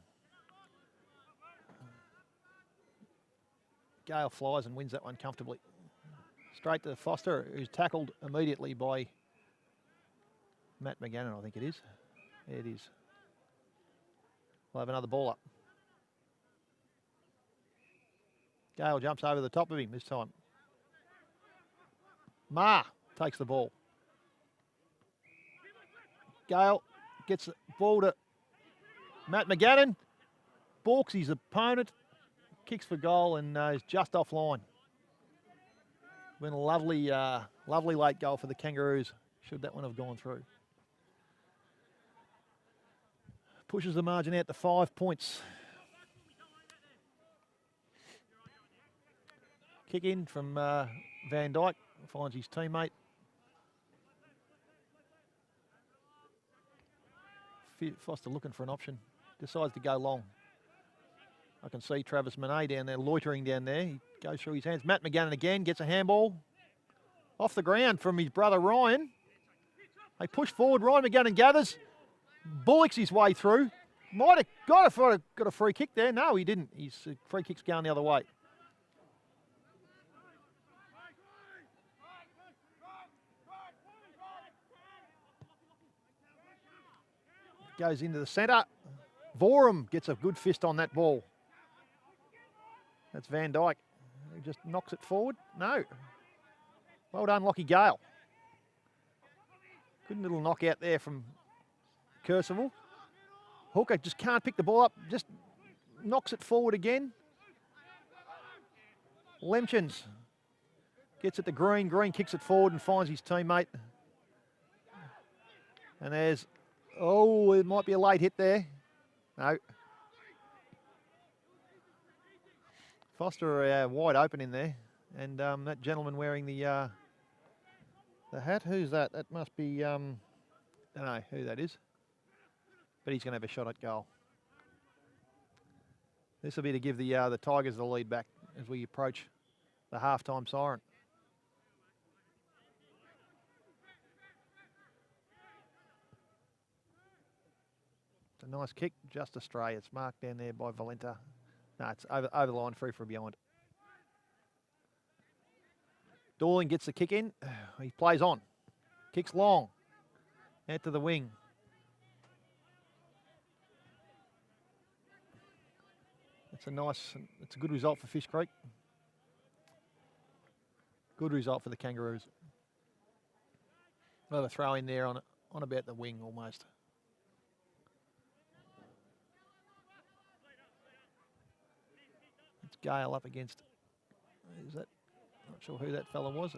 Gale flies and wins that one comfortably. Straight to Foster, who's tackled immediately by Matt McGannon, I think it is. There it is. We'll have another ball up. Gale jumps over the top of him this time. Ma takes the ball. Gale gets the ball to Matt McGannon. Balks his opponent. Kicks for goal and is just offline. Been a lovely, lovely late goal for the Kangaroos, should that one have gone through. Pushes the margin out to 5 points. Kick in from Van Dyke, finds his teammate. Foster looking for an option, decides to go long. I can see Travis Monet down there, loitering down there. He goes through his hands. Matt McGannon again gets a handball. Off the ground from his brother Ryan. They push forward. Ryan McGannon gathers. Bullocks his way through. Might have got a free kick there. No, he didn't. His free kick's going the other way. Goes into the centre. Vorum gets a good fist on that ball. That's Van Dyke. He just knocks it forward. No. Well done, Lockie Gale. Good little knockout there from Kerseval. Hooker just can't pick the ball up. Just knocks it forward again. Lemchens gets it to Green. Green kicks it forward and finds his teammate. And there's, oh, it might be a late hit there. No. Foster wide open in there, and that gentleman wearing the hat, who's that? That must be, I don't know who that is, but he's going to have a shot at goal. This will be to give the Tigers the lead back as we approach the halftime siren. a nice kick, just astray. It's marked down there by Valenta. No, it's over the line, free for behind. Dorling gets the kick in. He plays on. Kicks long. Out to the wing. It's a good result for Fish Creek. Good result for the Kangaroos. We'll have a throw in there on about the wing almost. It's Gale up against, is that, not sure who that fella was.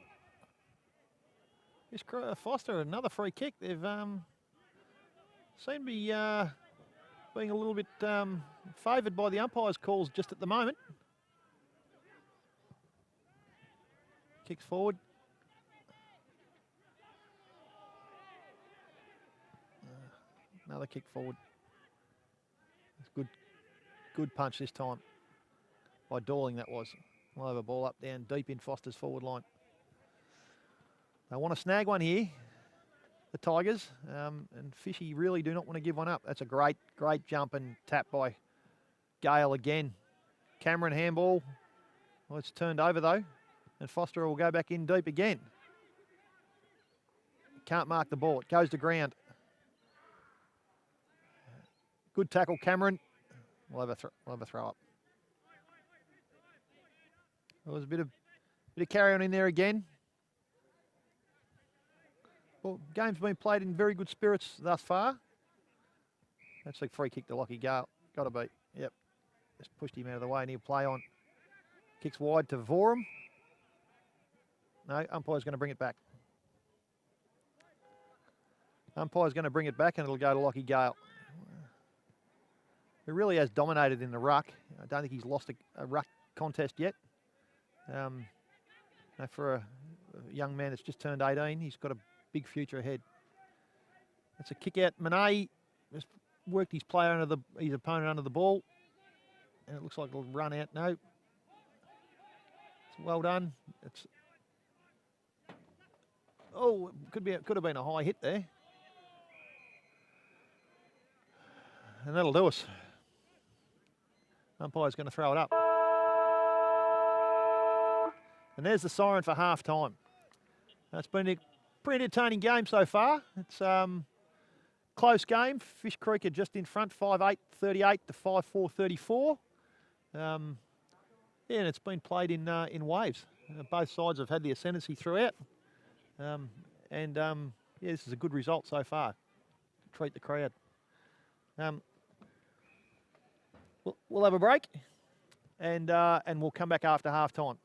Fish Foster, another free kick. They've seem to be being a little bit favoured by the umpires' calls just at the moment. Kicks forward. Another kick forward. It's good punch this time by Dorling, that was. We'll have a ball up down deep in Foster's forward line. They want to snag one here, the Tigers, and Fishy really do not want to give one up. That's a great jump and tap by Gale again. Cameron handball. Well, it's turned over though, and Foster will go back in deep again. Can't mark the ball. It goes to ground. Good tackle, Cameron. We'll have a throw up. There was a bit of carry on in there again. Well, game's been played in very good spirits thus far. That's a free kick to Lockie Gale. Got to be. Yep. Just pushed him out of the way and he'll play on. Kicks wide to Vorum. No, umpire's going to bring it back. Umpire's going to bring it back and it'll go to Lockie Gale. He really has dominated in the ruck. I don't think he's lost a ruck contest yet. For a young man that's just turned 18, he's got a big future ahead. That's a kick out. Monet just worked his opponent under the ball, and it looks like it'll run out. No, it's well done. It could have been a high hit there, and that'll do us. Umpire's going to throw it up. And there's the siren for half time. It's been a pretty entertaining game so far. It's close game. Fish Creek are just in front, 5-8-38 to 5-4-34. And it's been played in waves. Both sides have had the ascendancy throughout. This is a good result so far. Treat the crowd. We'll have a break, and we'll come back after half time.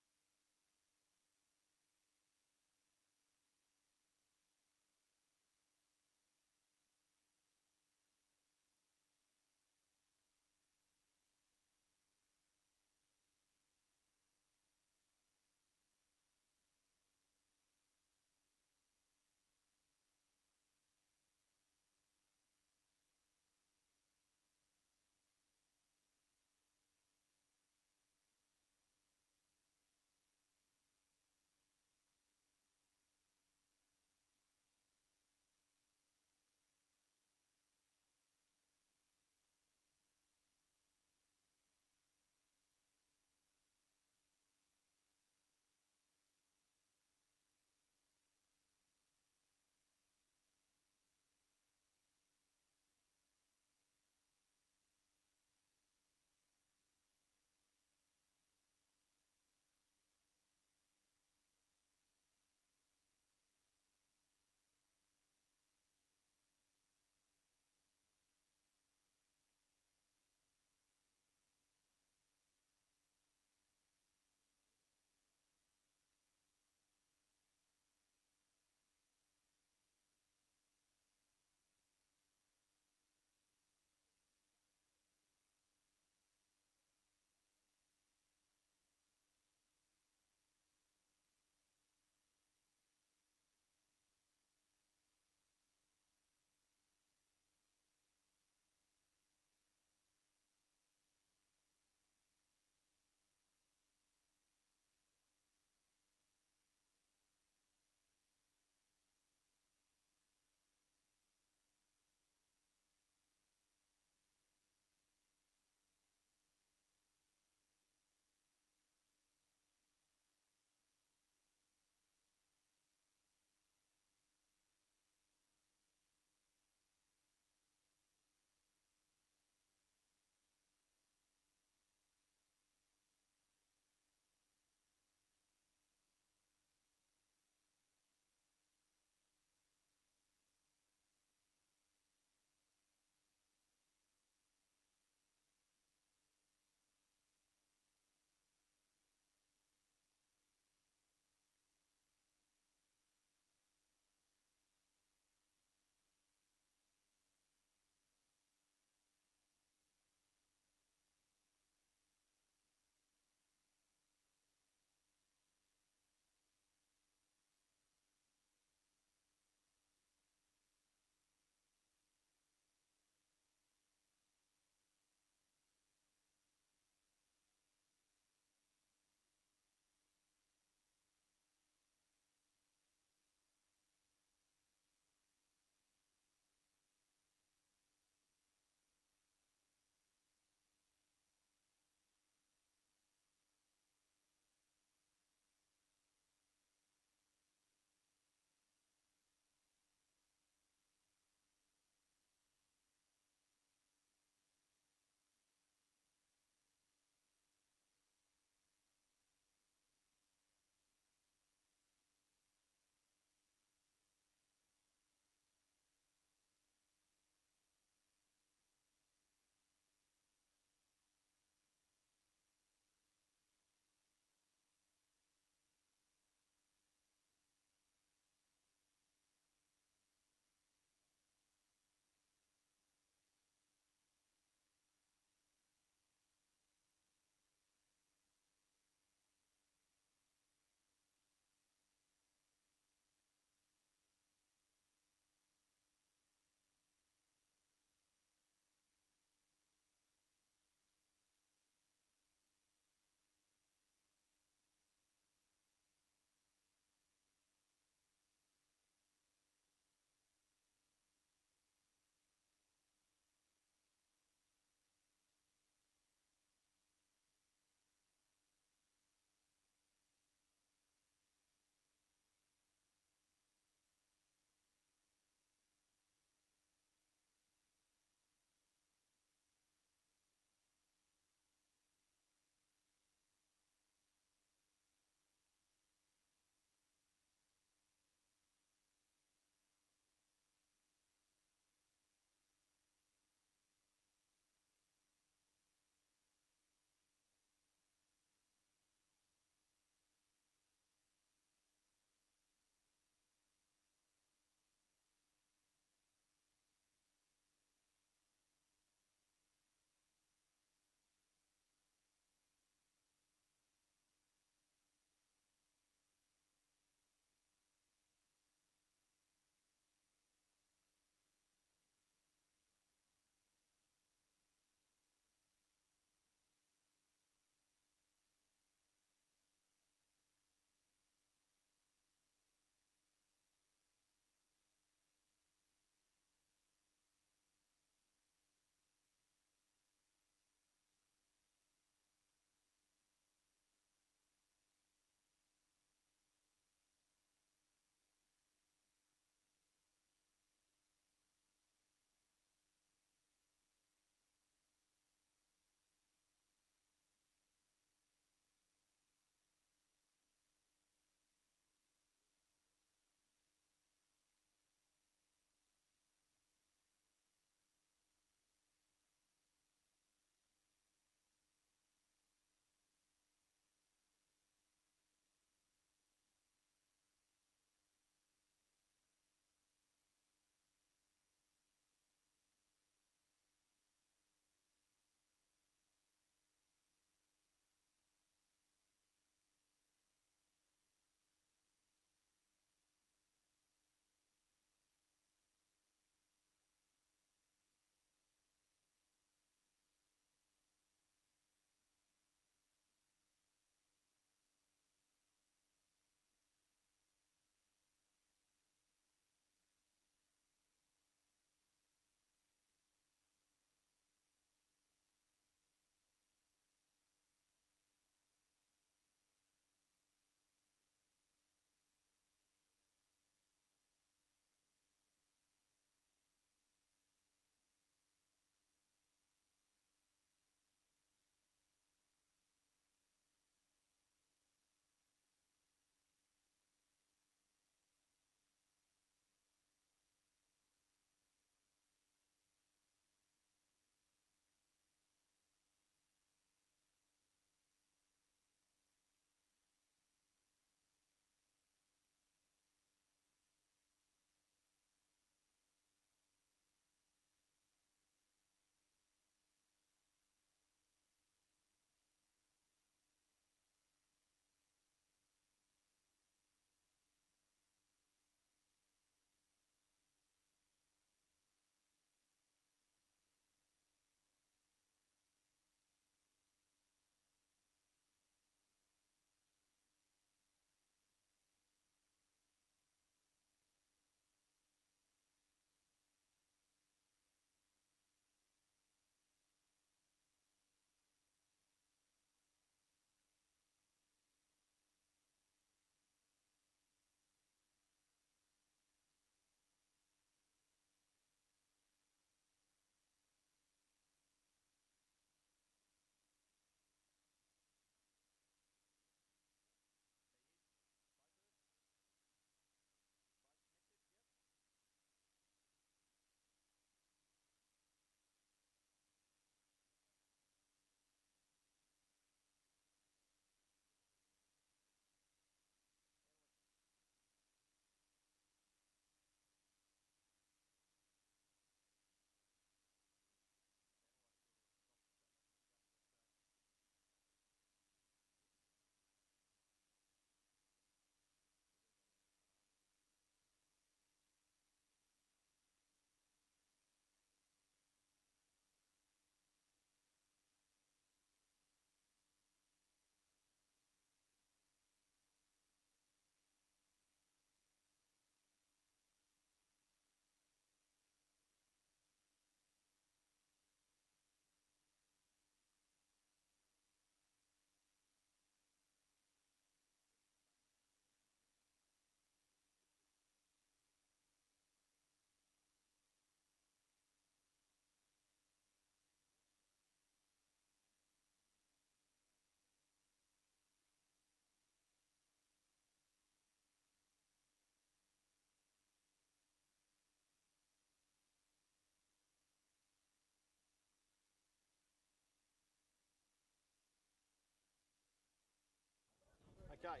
Okay.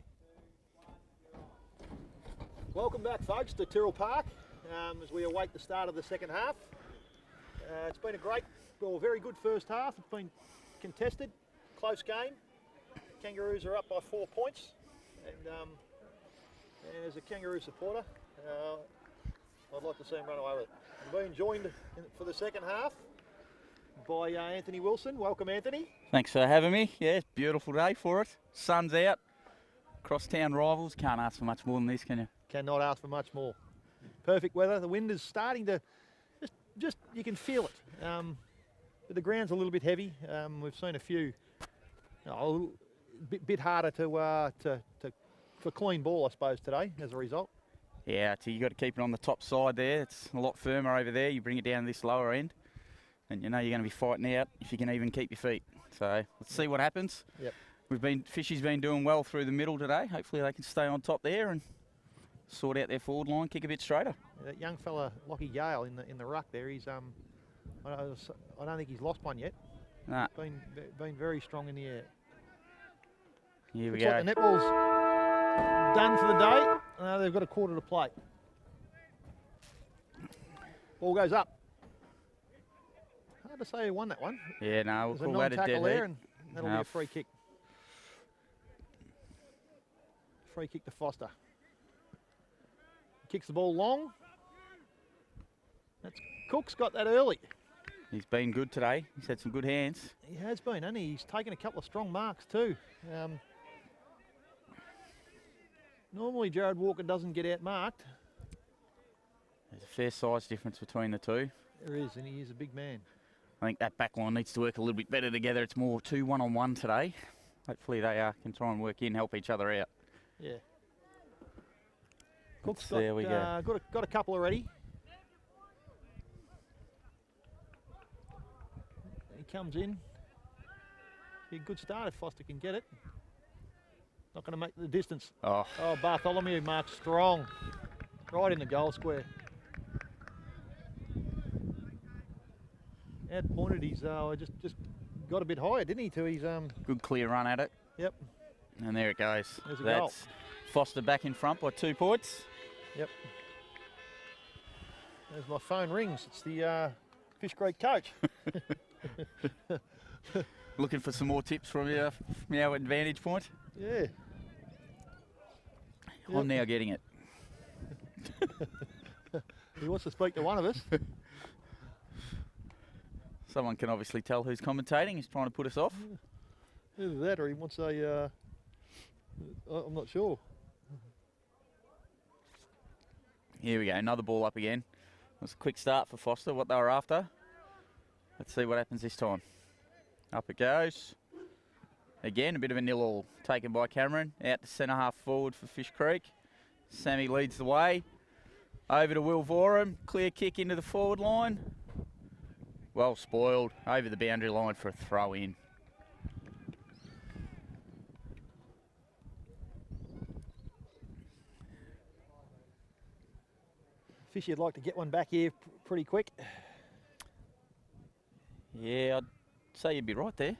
Welcome back, folks, to Terrill Park as we await the start of the second half. It's been a very good first half. It's been contested, close game. Kangaroos are up by 4 points, and as a Kangaroo supporter, I'd like to see them run away with it. I'm being joined for the second half by Anthony Wilson. Welcome, Anthony. Thanks for having me. Yeah, it's a beautiful day for it. Sun's out. Crosstown rivals. Can't ask for much more than this, can you? Cannot ask for much more. Perfect weather. The wind is starting to just you can feel it. But the ground's a little bit heavy. We've seen a few, bit harder for clean ball, I suppose, today as a result. Yeah, so you got to keep it on the top side there. It's a lot firmer over there. You bring it down to this lower end, and you know you're going to be fighting out if you can even keep your feet. So let's see what happens. Yep. Fishy's been doing well through the middle today. Hopefully they can stay on top there and sort out their forward line, kick a bit straighter. Yeah, that young fella, Lockie Gale, in the ruck there. He's I don't think he's lost one yet. Nah. Been very strong in the air. Here we Looks go. like the netball's done for the day. They've got a quarter to play. Ball goes up. Hard to say who won that one. Yeah, no, There's we'll a call that a dead non-tackle there, heat. and that'll be a free kick. Free kick to Foster. Kicks the ball long. Cook's got that early. He's been good today. He's had some good hands. He has been, hasn't he? He's taken a couple of strong marks too. Normally Jared Walker doesn't get out-marked. There's a fair size difference between the two. There is, and he is a big man. I think that back line needs to work a little bit better together. It's more 2 1-on-1 today. Hopefully they can try and work in, help each other out. Yeah. Cook's There we go. Got a couple already. He comes in. Be a good start if Foster can get it. Not going to make the distance. Oh, Bartholomew marks strong. Right in the goal square. Out pointed, he's just got a bit higher, didn't he, to his... good clear run at it. Yep. And there it goes. There's a That's goal. Foster back in front by 2 points. Yep. As my phone rings, it's the Fish Creek coach. Looking for some more tips from you, from our advantage point. Yeah. I'm now getting it. He wants to speak to one of us. Someone can obviously tell who's commentating. He's trying to put us off. Either that or he wants a... I'm not sure. Here we go, another ball up again. It was a quick start for Foster, what they were after. Let's see what happens this time. Up it goes. Again, a bit of a nil-all taken by Cameron. Out to centre half forward for Fish Creek. Sammy leads the way. Over to Will Vorum. Clear kick into the forward line. Well spoiled. Over the boundary line for a throw in. Fishy would like to get one back here pretty quick. Yeah, I'd say you'd be right there.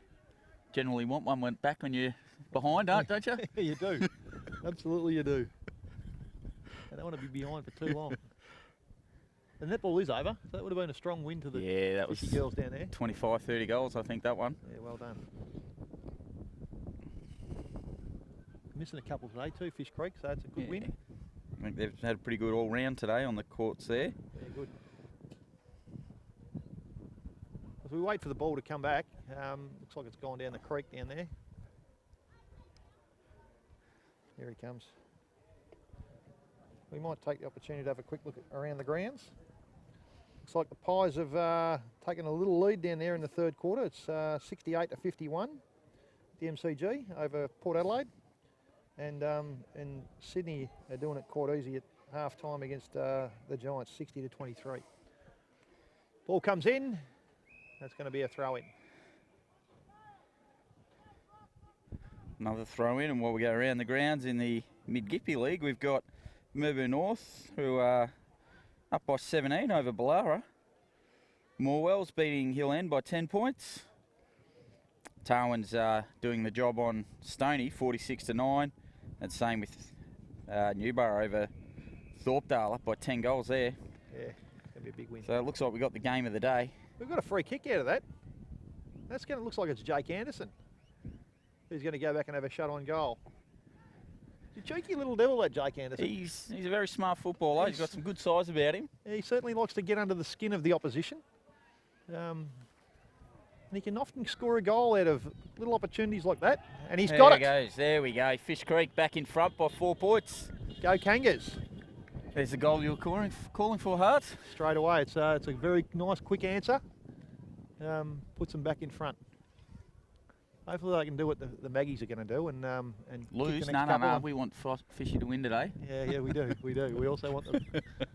Generally want one went back when you're behind, don't you? You do. Absolutely you do. I don't want to be behind for too long. The netball is over, so that would have been a strong win to the that Fishy was girls down there. 25, 30 goals, I think, that one. Yeah, well done. Missing a couple today too, Fish Creek, so it's a good win. I think they've had a pretty good all-round today on the courts there. Yeah, good. As we wait for the ball to come back, looks like it's gone down the creek down there. Here he comes. We might take the opportunity to have a quick look around the grounds. Looks like the Pies have taken a little lead down there in the third quarter. It's 68-51, the MCG over Port Adelaide. And Sydney are doing it quite easy at half time against the Giants, 60-23. Ball comes in. That's going to be a throw in. Another throw in, and while we go around the grounds in the Mid-Gippy League, we've got Melbourne North, who are up by 17 over Ballara. Morwell's beating Hill End by 10 points. Tarwin's doing the job on Stoney, 46-9. And same with Newborough over Thorpedale, up by 10 goals there. Yeah, gonna be a big win. So it looks like we got the game of the day. We've got a free kick out of that. That's going to looks like it's Jake Anderson, who's going to go back and have a shot on goal. He's a cheeky little devil, that Jake Anderson. He's a very smart footballer. He's got some good size about him. He certainly likes to get under the skin of the opposition. And he can often score a goal out of little opportunities like that. And he's got it. There he goes. There we go. Fish Creek back in front by 4 points. Go Kangas. There's the goal you were calling for, Hart. Straight away. It's a very nice, quick answer. Puts them back in front. Hopefully they can do what the Maggies are going to do and lose. No. We want Fishy to win today. Yeah, we do. We also want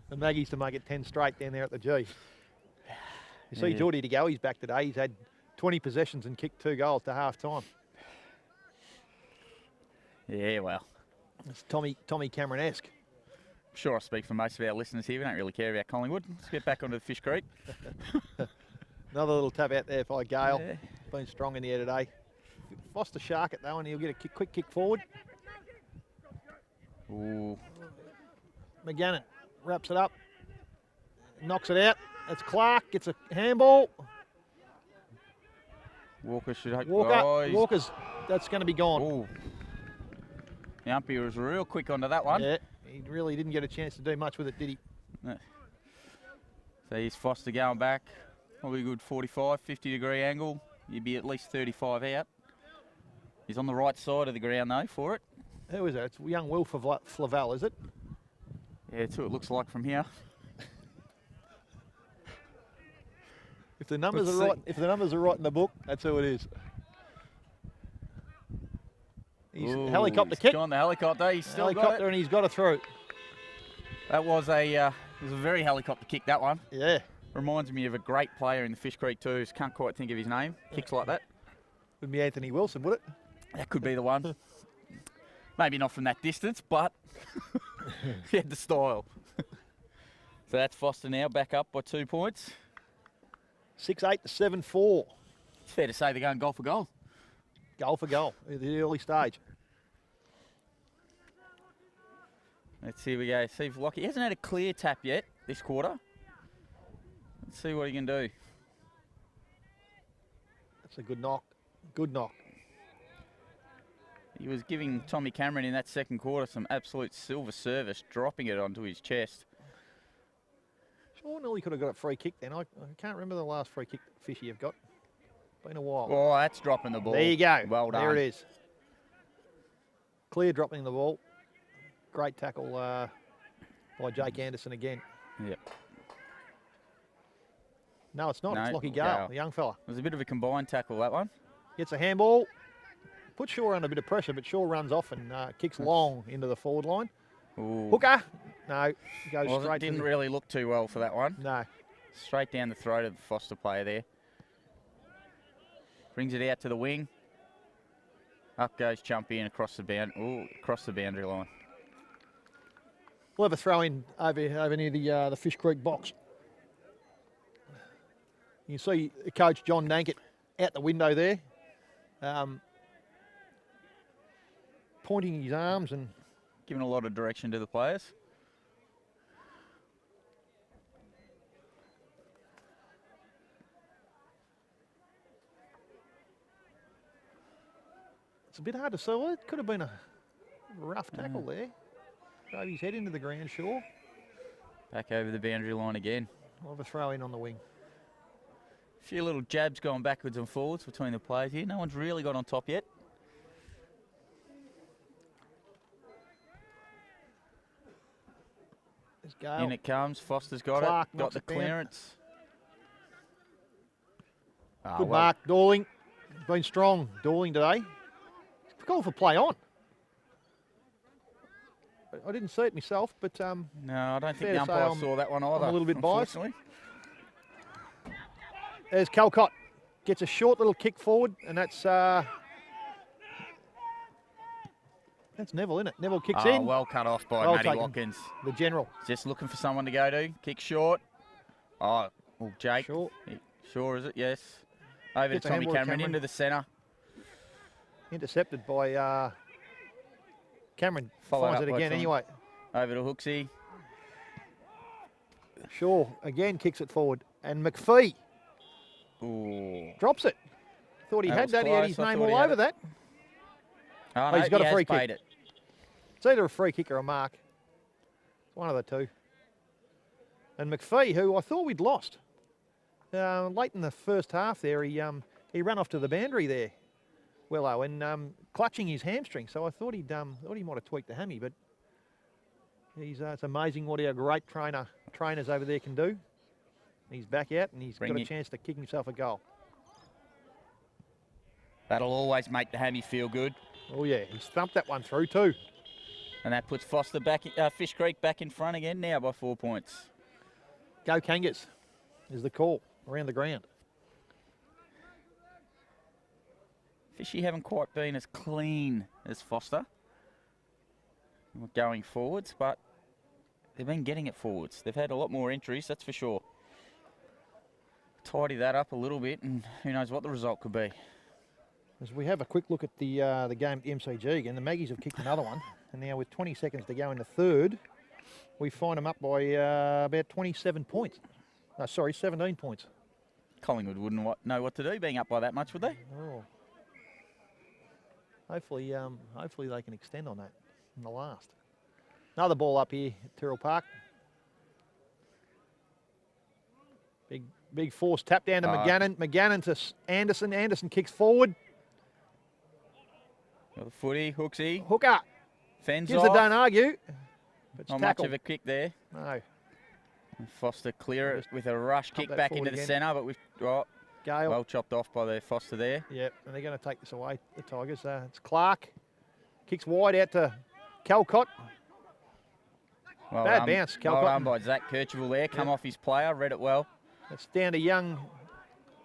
the Maggies to make it 10 straight down there at the G. You see Geordie to go. He's back today. He's had 20 possessions and kicked 2 goals to half time. Yeah, well. It's Tommy Cameron-esque. I'm sure I speak for most of our listeners here. We don't really care about Collingwood. Let's get back onto the Fish Creek. Another little tap out there by Gale. Yeah. Been strong in the air today. Foster shark it though, and he'll get a quick kick forward. Ooh. McGannon wraps it up, knocks it out. That's Clark, gets a handball. Walker should hope. Walker's, that's going to be gone. Ooh. The umpire was real quick onto that one. Yeah, he really didn't get a chance to do much with it, did he? No. So here's Foster going back. Probably a good 45, 50-degree angle. You'd be at least 35 out. He's on the right side of the ground, though, for it. Who is that? It's young Will Flavel, is it? Yeah, that's what it looks like from here. If the numbers are right, in the book, that's who it is. He's helicopter kick. He's gone the helicopter. He's still got it. And he's got it through. That was a very helicopter kick, that one. Yeah. Reminds me of a great player in the Fish Creek Twos. Can't quite think of his name. Kicks like that. Would be Anthony Wilson, would it? That could be the one. Maybe not from that distance, but he had the style. So that's Foster now back up by 2 points. 6-8 to 7-4. It's fair to say they're going goal for goal. Goal for goal at the early stage. Let's see, we go. See if Lockie hasn't had a clear tap yet this quarter. Let's see what he can do. That's a good knock. Good knock. He was giving Tommy Cameron in that second quarter some absolute silver service, dropping it onto his chest. Sure, nearly could have got a free kick then. I can't remember the last free kick Fishy have got. Been a while. Oh, that's dropping the ball. There you go. Well done. There it is. Clear dropping the ball. Great tackle by Jake Anderson again. Yep. No, it's not. No, it's Lockie Gale, the young fella. It was a bit of a combined tackle, that one. Gets a handball. Puts Shaw under a bit of pressure, but Shaw runs off and kicks long into the forward line. Ooh. Hooker. No, goes straight. Didn't really look too well for that one. No. Straight down the throat of the Foster player there. Brings it out to the wing. Up goes Chumpy and across the boundary line. We'll have a throw in over near the Fish Creek box. You can see Coach John Nankett out the window there, pointing his arms and giving a lot of direction to the players. it's a bit hard to see. Well, it could have been a rough tackle there. Drove his head into the ground, Shaw. Back over the boundary line again. We'll have a throw in on the wing. A few little jabs going backwards and forwards between the players here. No one's really got on top yet. There's Gale. In it comes. Foster's got Clark it. Got the clearance. Good mark, Dorling. Been strong, Dorling today. Call for play on. I didn't see it myself, but no, I don't think the umpire saw that one either. I'm a little bit biased. Unfortunately. There's Calcott. Gets a short little kick forward, and that's Neville, isn't it? Neville kicks in. Well cut off by Well Matty taken. Watkins. The general. Just looking for someone to go to. Kick short. Oh, Jake. Short. Sure is it? Yes. Over Gets to a Tommy handball to Cameron Cameron. into the centre. Intercepted by Cameron Followed finds up it by again Tom. anyway. Over to Hooksy. Shaw again kicks it forward. And McPhee Ooh. drops it. Thought he That had was that. He had close. his I name thought he all had over it. that. Oh, Oh, no, he's got he a has free paid kick. it. It's either a free kick or a mark. One of the two. And McPhee, who I thought we'd lost late in the first half there, he ran off to the boundary there, Willow, and clutching his hamstring. So I thought he might have tweaked the hammy, but it's amazing what our great trainers over there can do. He's back out and he's got a chance to kick himself a goal. That'll always make the hammy feel good. Oh yeah, he's thumped that one through too. And that puts Foster back, Fish Creek back in front again now by 4 points. Go Kangas is the call around the ground. Fishy haven't quite been as clean as Foster going forwards, but they've been getting it forwards. They've had a lot more entries, that's for sure. Tidy that up a little bit, and who knows what the result could be. As we have a quick look at the game at the MCG again, the Maggies have kicked another one, and now with 20 seconds to go in the third, we find them up by about 27 points. No, sorry, 17 points. Collingwood wouldn't know what to do being up by that much, would they? Oh. Hopefully they can extend on that in the last. Another ball up here at Terrill Park. Big force tap down to McGannon. McGannon to Anderson. Anderson kicks forward. Got the footy, Hooksy. Hooker. Fends Gives off. it, don't argue. But Not tackled. much of a kick there. No. And Foster clear it with a rush kick back into the centre, but we've Gale. well chopped off by the Foster there. Yep, and they're going to take this away, the Tigers. It's Clark. Kicks wide out to Calcott. Well Bad bounce, Calcott. Well done by Zach Kirchville there. Come off his player, read it well. It's down to Young.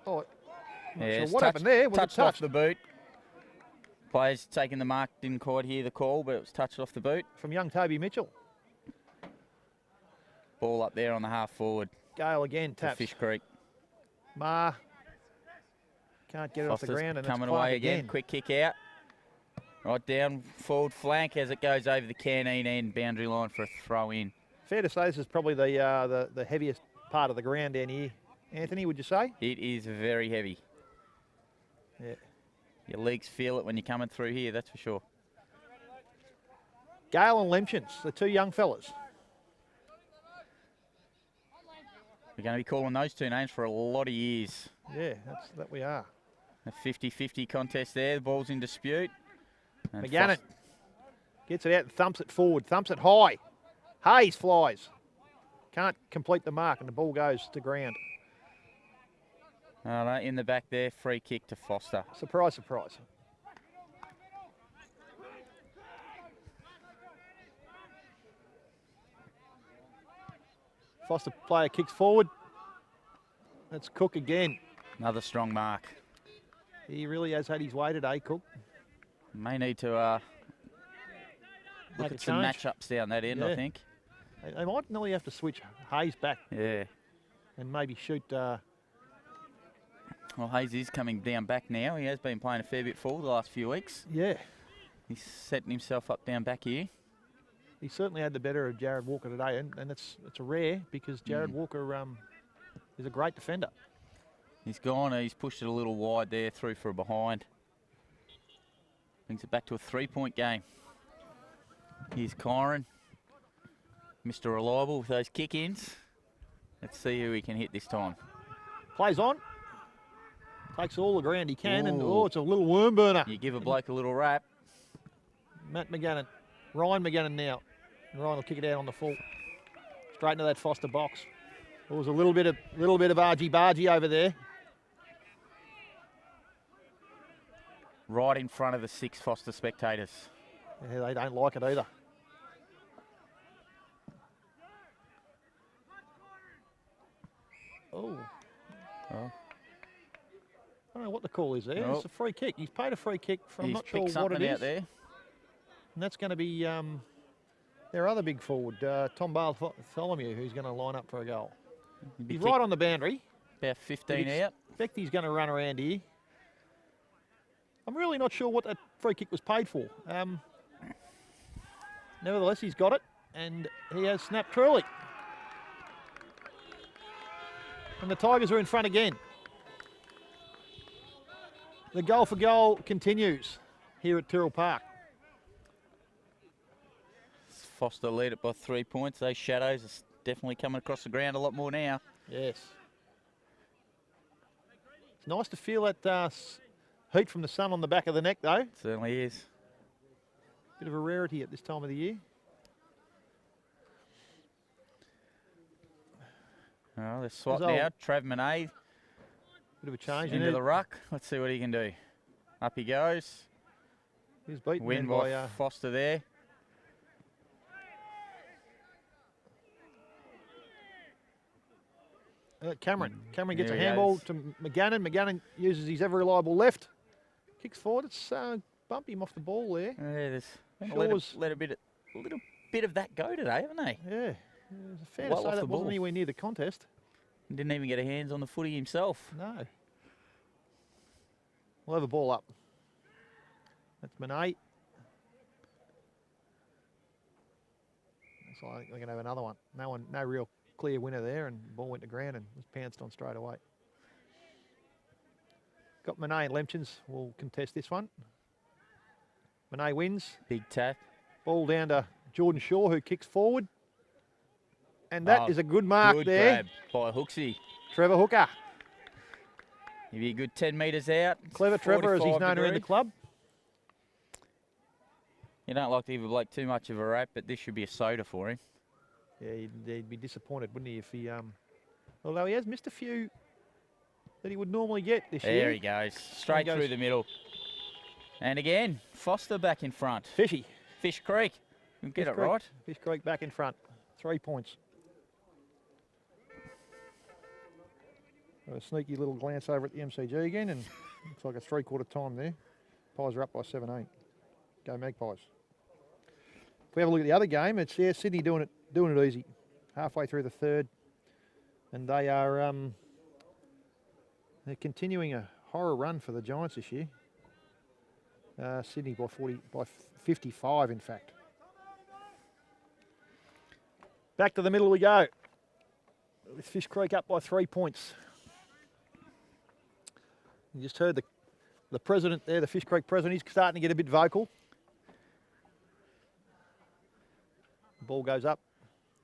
Oh, I'm not Yeah, sure it's what happened there. Was it touched off touched? the boot. Players taking the mark, didn't quite hear the call, but it was touched off the boot. From young Toby Mitchell. Ball up there on the half forward. Gale again, To taps. Fish Creek. Ma can't get it off the Foster's ground, and coming it's Clark away again. Quick kick out. Right down forward flank as it goes over the Canine end boundary line for a throw in. Fair to say this is probably the heaviest part of the ground down here. Anthony, would you say? It is very heavy. Yeah. Your legs feel it when you're coming through here, that's for sure. Gale and Lemchens, the two young fellas. We're going to be calling those two names for a lot of years. Yeah, that we are. A 50-50 contest there. The ball's in dispute. And McGannon gets it out and thumps it forward, thumps it high. Hayes flies. Can't complete the mark, and the ball goes to ground. In the back there, free kick to Foster. Surprise, surprise. Foster player kicks forward. That's Cook again. Another strong mark. He really has had his way today, Cook. May need to look Make a at some change. matchups down that end, I Yeah. think. They might nearly have to switch Hayes back Yeah. and maybe shoot. Well, Hayes is coming down back now. He has been playing a fair bit forward the last few weeks. Yeah, He's setting himself up down back here. he certainly had the better of Jared Walker today, and it's a rare because Jared Walker is a great defender. He's gone. He's pushed it a little wide there, through for a behind. Brings it back to a 3-point game. Here's Kyron, Mr. Reliable with those kick-ins. Let's see who he can hit this time. Plays on. Takes all the ground he can, and Ooh. it's a little worm burner. You give a bloke a little rap. Matt McGannon. Ryan McGannon now. Ryan will kick it out on the full. Straight into that Foster box. There was a little bit of argy-bargy over there. Right in front of the 6 Foster spectators. Yeah, they don't like it either. Oh. Oh. I don't know what the call is there. Oh. It's a free kick. He's paid a free kick from, I'm He's not sure picked what it something is. out there. And that's going to be their other big forward, Tom Bartholomew, who's going to line up for a goal. He's right on the boundary. About 15 out. Expect he's going to run around here. I'm really not sure what that free kick was paid for. Nevertheless, he's got it, and he has snapped truly. And the Tigers are in front again. The goal for goal continues here at Terrill Park. Foster lead it by 3 points. Those shadows are definitely coming across the ground a lot more now. Yes. It's nice to feel that heat from the sun on the back of the neck, though. It certainly is. Bit of a rarity at this time of the year. Oh, they're swapped now. Trav Monet. Bit of a change into the ruck. Let's see what he can do. Up he goes. He's beaten win by Foster there. Cameron gets a handball to McGannon. McGannon uses his ever reliable left. Kicks forward. It's bumped him off the ball there. Yeah, let a little bit of that go today, haven't they? Yeah. It's fair to say that wasn't anywhere near the contest. Didn't even get a hands on the footy himself. No. We'll have a ball up. That's Monet. So I think they're going to have another one. No real clear winner there, and the ball went to ground and was pounced on straight away. Got Monet and Lemchens will contest this one. Monet wins. Big tap. Ball down to Jordan Shaw, who kicks forward. And that is a good mark there. Good grab by Hooksy. Trevor Hooker. He'll be a good 10 metres out. Clever Trevor, as he's known around the club. You don't like to give a bloke too much of a rap, but this should be a soda for him. Yeah, he'd be disappointed, wouldn't he, if he... although he has missed a few that he would normally get this year. There he goes. Straight through the middle. And again, Foster back in front. Fishy. Fish Creek. We'll get it right. Fish Creek back in front. 3 points. A sneaky little glance over at the MCG again, and looks like a three-quarter time there. Pies are up by 7-8. Go Magpies. If we have a look at the other game, it's Sydney doing it easy. Halfway through the third, and they are they're continuing a horror run for the Giants this year. Sydney by 55, in fact. Back to the middle we go. With Fish Creek up by 3 points. You just heard the president there, the Fish Creek president. He's starting to get a bit vocal. The ball goes up.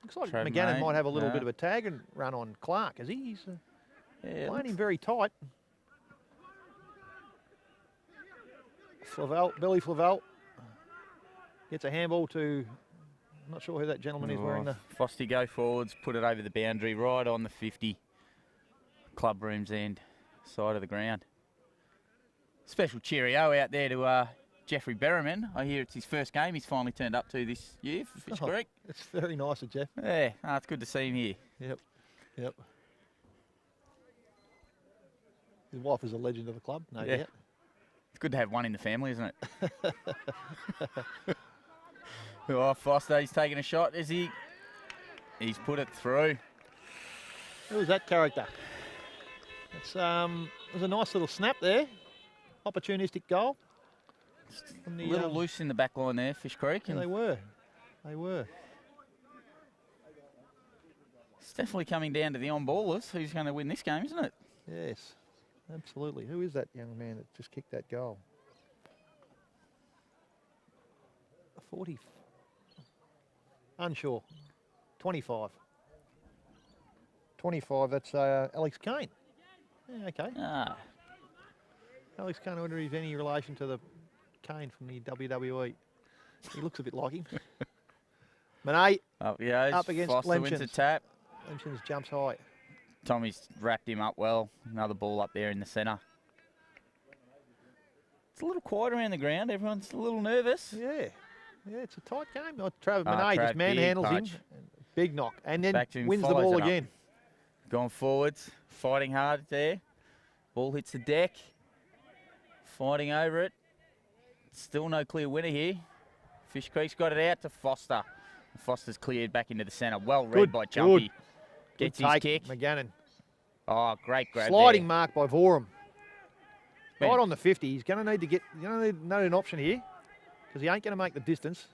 Looks like McGannon might have a little bit of a tag and run on Clark, has he? He's playing him very tight. Billy Flavel gets a handball to, I'm not sure who that gentleman is wearing the... Frosty go forwards, put it over the boundary, right on the 50. Club room's end, side of the ground. Special cheerio out there to Jeffrey Berriman. I hear it's his first game he's finally turned up to this year for Fish Creek. It's very nice of Jeff. Yeah, it's good to see him here. Yep. His wife is a legend of the club, no doubt. It's good to have one in the family, isn't it? Oh, Foster, he's taking a shot. Is he? He's put it through. Who was that character? It was a nice little snap there. Opportunistic goal. A little loose in the back line there, Fish Creek. Yeah, they were. It's definitely coming down to the on-ballers. Who's going to win this game, isn't it? Yes, absolutely. Who is that young man that just kicked that goal? 40. Unsure. 25. 25, that's Alex Kane. Yeah, okay. Alex Kane, I wonder if he's any relation to the Kane from the WWE. He looks a bit like him. Monet up against Foster wins a tap. Lemchens jumps high. Tommy's wrapped him up well. Another ball up there in the centre. It's a little quiet around the ground. Everyone's a little nervous. Yeah, it's a tight game. Monet just manhandles him. Big knock. And then wins the ball again. Going forwards, fighting hard there. Ball hits the deck. Fighting over it. Still no clear winner here. Fish Creek's got it out to Foster. Foster's cleared back into the centre. Well read by Jumpy. Gets his kick. McGannon. Oh, great grab. Sliding mark by Vorum. Right on the 50. He's going to need to get, need an option here because he ain't going to make the distance.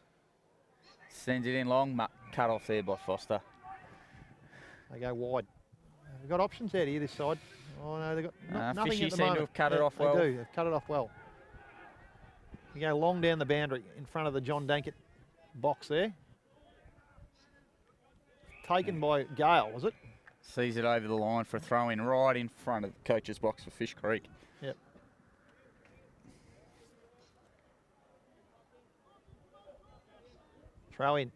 Sends it in long, cut off there by Foster. They go wide. They've got options out here this side. Oh no, they've got nothing Fishy at the seem moment. to have cut it off well. They do. They've cut it off well. You go long down the boundary in front of the John Dankett box there. Taken by Gale, was it? Sees it over the line for a throw in right in front of the coach's box for Fish Creek. Yep. Throw in.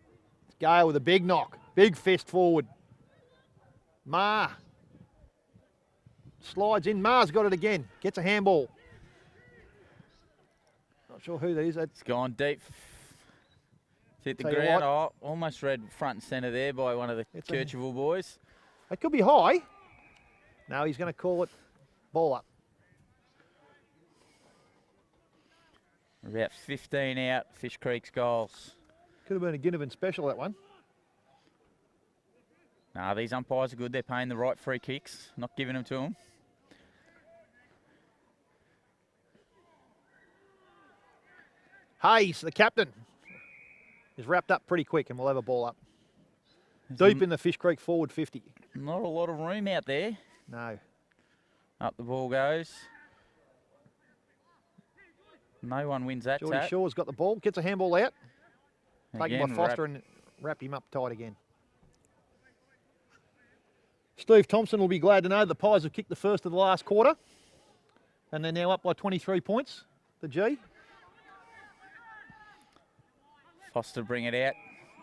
It's Gale with a big knock. Big fist forward. Ma. Slides in. Ma's got it again. Gets a handball. Not sure who that is. It's gone deep. It's hit the Tell you ground. what. Oh, almost read front and centre there by one of the Kirchhoff boys. It could be high. No, he's going to call it ball up. About 15 out, Fish Creek's goals. Could have been a Ginnivan special, that one. Nah, these umpires are good. They're paying the right free kicks, not giving them to them. Hayes, the captain, is wrapped up pretty quick and we'll have a ball up. Deep in the Fish Creek forward 50. Not a lot of room out there. No. Up the ball goes. No one wins that Geordie tap. Shaw's got the ball, gets a handball out. Taken by Again, Foster and wrapped him up tight again. Steve Thompson will be glad to know the Pies have kicked the first of the last quarter. And they're now up by 23 points, the G. Foster bring it out.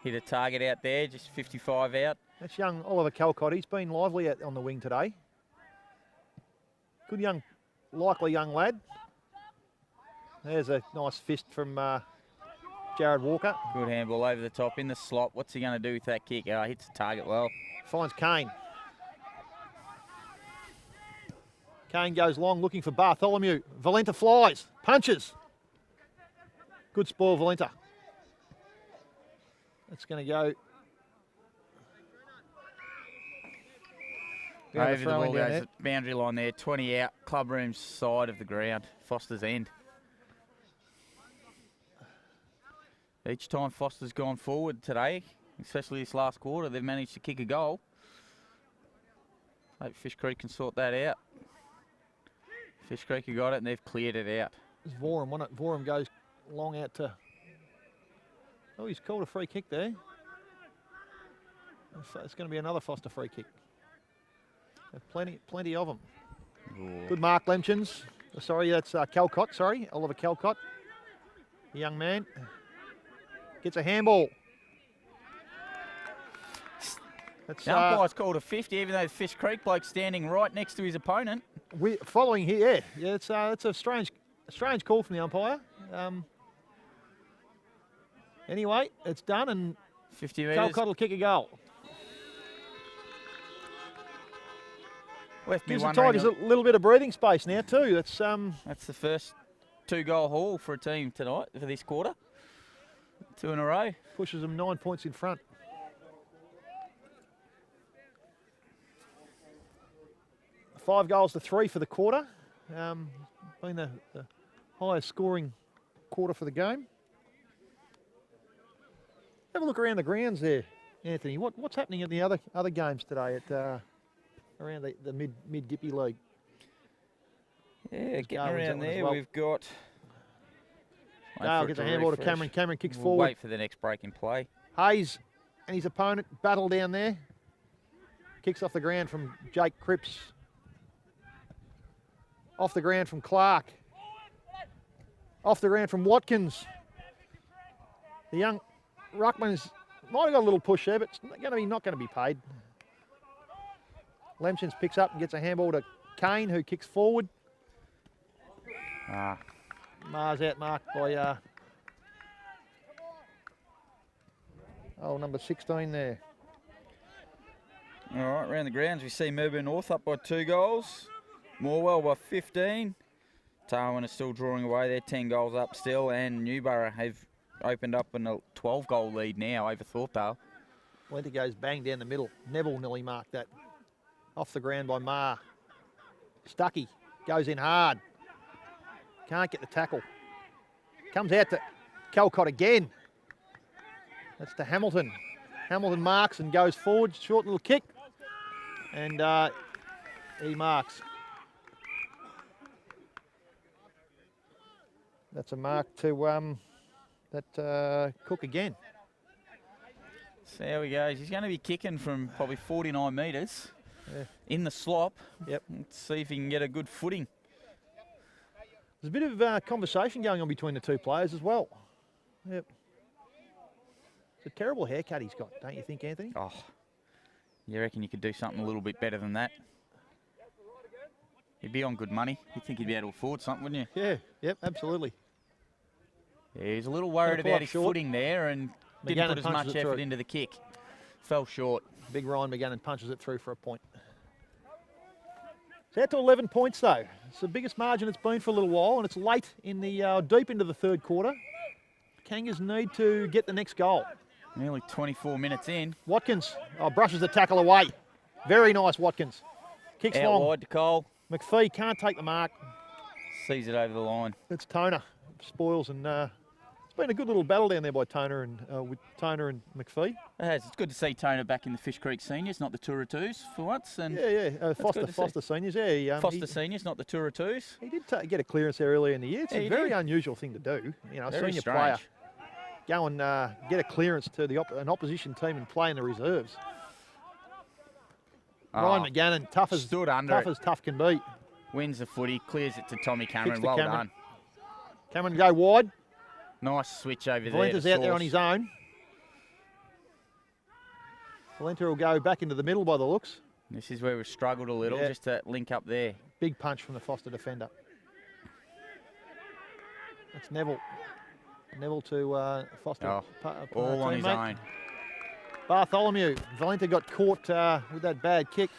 Hit a target out there, just 55 out. That's young Oliver Calcott. He's been lively out on the wing today. Good young, likely young lad. There's a nice fist from Jared Walker. Good handball over the top in the slot. What's he going to do with that kick? Hits the target well. Finds Kane. Kane goes long looking for Bartholomew. Valenta flies, punches. Good spoil, Valenta. It's going to go over the ball goes at boundary line there. 20 out, club room side of the ground. Foster's end. Each time Foster's gone forward today, especially this last quarter, they've managed to kick a goal. Hope Fish Creek can sort that out. Fish Creek have got it and they've cleared it out. It's Vorum, wasn't it? Vorum goes long out to... Oh, he's called a free kick there. It's going to be another Foster free kick. Plenty of them. Ooh. Good mark, Lemchens. Sorry, that's Calcott, sorry. Oliver Calcott. The young man. Gets a handball. That's, the umpire's called a 50, even though the Fish Creek bloke's standing right next to his opponent. We're following here, yeah. It's a strange call from the umpire. Anyway, it's done, and 50 metres. Calcott will kick a goal. Gives the Tigers a little bit of breathing space now too. That's the first 2-goal haul for a team tonight for this quarter. 2 in a row. Pushes them 9 points in front. Five goals to 3 for the quarter. Been the highest scoring quarter for the game. Have a look around the grounds there, Anthony. What's happening in the other games today at around the mid Dippy League? Yeah, getting around there, well. We've got... Gale gets a handball to Cameron. Cameron kicks we'll forward. Wait for the next break in play. Hayes and his opponent battle down there. Kicks off the ground from Jake Cripps. Off the ground from Clark. Off the ground from Watkins. The young Ruckman's might have got a little push there, but it's not going to be paid. Lemchens picks up and gets a handball to Kane, who kicks forward. Mars outmarked by number 16 there. All right, around the grounds we see Melbourne North up by 2 goals. Morwell by 15. Darwin is still drawing away. They're 10 goals up still, and Newborough have opened up in a 12-goal lead now over Thorpedale. Winter goes bang down the middle. Neville nearly marked that. Off the ground by Marr. Stuckey goes in hard. Can't get the tackle. Comes out to Calcott again. That's to Hamilton. Hamilton marks and goes forward, short little kick. And he marks. That's a mark to Cook again. See how he goes. He's going to be kicking from probably 49 metres in the slop. Yep. Let's see if he can get a good footing. There's a bit of conversation going on between the two players as well. Yep. It's a terrible haircut he's got, don't you think, Anthony? Oh, you reckon you could do something a little bit better than that? He'd be on good money. You'd think he'd be able to afford something, wouldn't you? Yeah, yep, absolutely. Yeah, he's a little worried about his footing there and didn't put as much effort into the kick. Fell short. Big Ryan McGannon punches it through for a point. It's out to 11 points though. It's the biggest margin it's been for a little while, and it's late in the deep into the third quarter. Kangas need to get the next goal. Nearly 24 minutes in. Watkins brushes the tackle away. Very nice, Watkins. Kicks out long. Wide to Cole. McPhee can't take the mark. Sees it over the line. It's Toner. Spoils, and it's been a good little battle down there by Toner and with Toner and McPhee. It has. It's good to see Toner back in the Fish Creek Seniors, not the Tour Twos for once. And Foster Seniors. Yeah, Foster Seniors, not the Tour Twos. He did get a clearance there earlier in the year. It's a very unusual thing to do. You know, a very senior strange player go and get a clearance to an opposition team and play in the reserves. Ryan McGannon, tough as tough can be. Wins the footy, clears it to Tommy Cameron. Well done. Cameron go wide. Nice switch over there. Valenta's out there on his own. Valenta will go back into the middle by the looks. This is where we've struggled a little, just to link up there. Big punch from the Foster defender. That's Neville. Neville to Foster. All on his own. Bartholomew. Valenta got caught with that bad kick.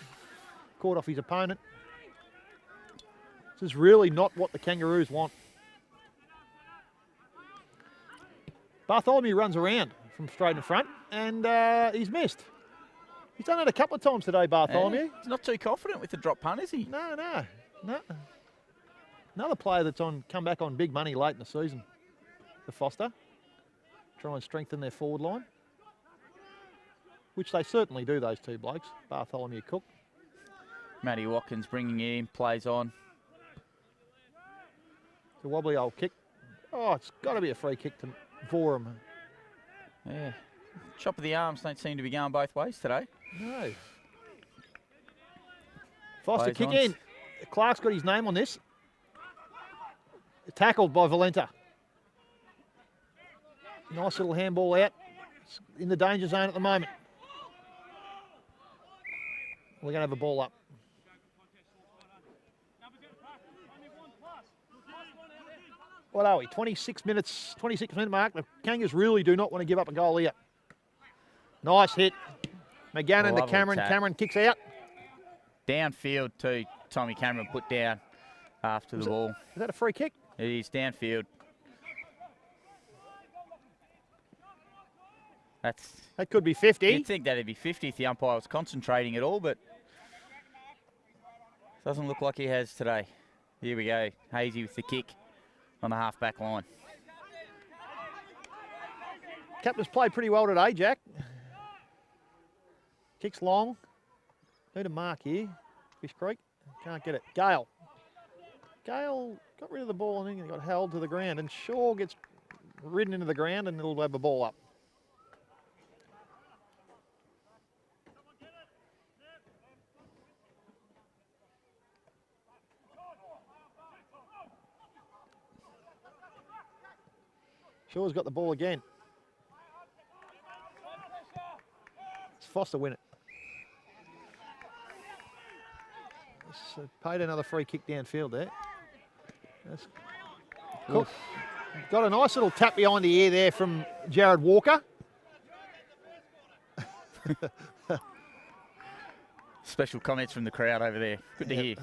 Caught off his opponent. This is really not what the Kangaroos want. Bartholomew runs around from straight in front, and he's missed. He's done it a couple of times today, Bartholomew. He's not too confident with the drop punt, is he? No. Another player that's come back on big money late in the season for Foster. Try and strengthen their forward line, which they certainly do, those two blokes, Bartholomew, Cook. Matty Watkins bringing in, plays on. It's a wobbly old kick. Oh, it's got to be a free kick to Vorum. Yeah. Chop of the arms don't seem to be going both ways today. No. Foster kick in. Clark's got his name on this. Tackled by Valenta. Nice little handball out. It's in the danger zone at the moment. We're going to have a ball up. What are we? 26 minute mark. The Kangas really do not want to give up a goal here. Nice hit. McGannon to Cameron. Tap. Cameron kicks out. Downfield to Tommy Cameron, put down after the ball. Is that a free kick? It is downfield. That could be 50. You'd think that'd be 50 if the umpire was concentrating at all, but doesn't look like he has today. Here we go. Hazy with the kick on the half-back line. Captain's played pretty well today, Jack. Kicks long. Need a mark here. Fish Creek. Can't get it. Gale. Gale got rid of the ball and then got held to the ground, and Shaw gets ridden into the ground and it'll have a ball up. Shaw's got the ball again. It's Foster win it. Paid another free kick downfield there. That's Cook. Got a nice little tap behind the ear there from Jared Walker. Special comments from the crowd over there. Good to hear.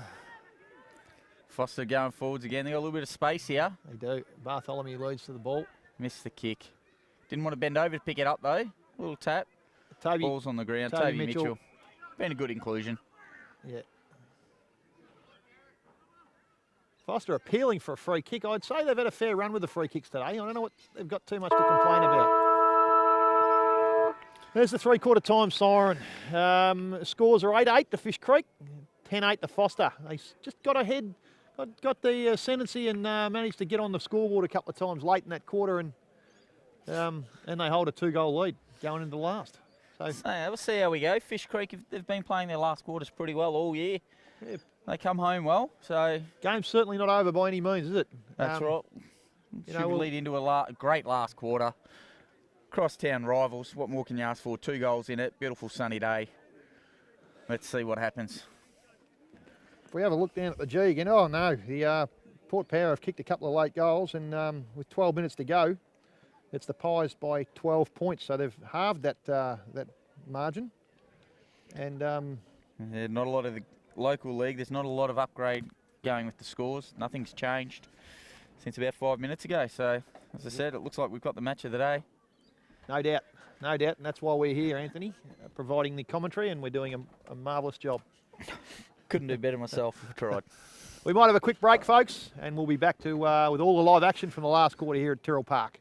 Foster going forwards again. They got a little bit of space here. They do. Bartholomew leads to the ball. Missed the kick. Didn't want to bend over to pick it up though. A little tap. Ball's on the ground. Toby Mitchell. Been a good inclusion. Yeah. Foster appealing for a free kick. I'd say they've had a fair run with the free kicks today. I don't know what they've got too much to complain about. There's the three-quarter time siren. Scores are 8-8 to Fish Creek, 10-8 to Foster. They just got ahead, got the ascendancy and managed to get on the scoreboard a couple of times late in that quarter, and they hold a 2-goal lead going into the last. So we'll see how we go. Fish Creek, they've been playing their last quarters pretty well all year. Yeah. They come home well, so... Game's certainly not over by any means, is it? That's right. Should lead into a great last quarter. Crosstown rivals, what more can you ask for? 2 goals in it, beautiful sunny day. Let's see what happens. If we have a look down at the G again, oh no, the Port Power have kicked a couple of late goals, and with 12 minutes to go, it's the Pies by 12 points, so they've halved that margin. And not a lot of the local league, there's not a lot of upgrade going with the scores. Nothing's changed since about 5 minutes ago. So, as I said, it looks like we've got the match of the day. No doubt, no doubt, and that's why we're here, Anthony, providing the commentary, and we're doing a marvellous job. Couldn't do better myself. Tried. We might have a quick break, folks, and we'll be back to with all the live action from the last quarter here at Terrill Park.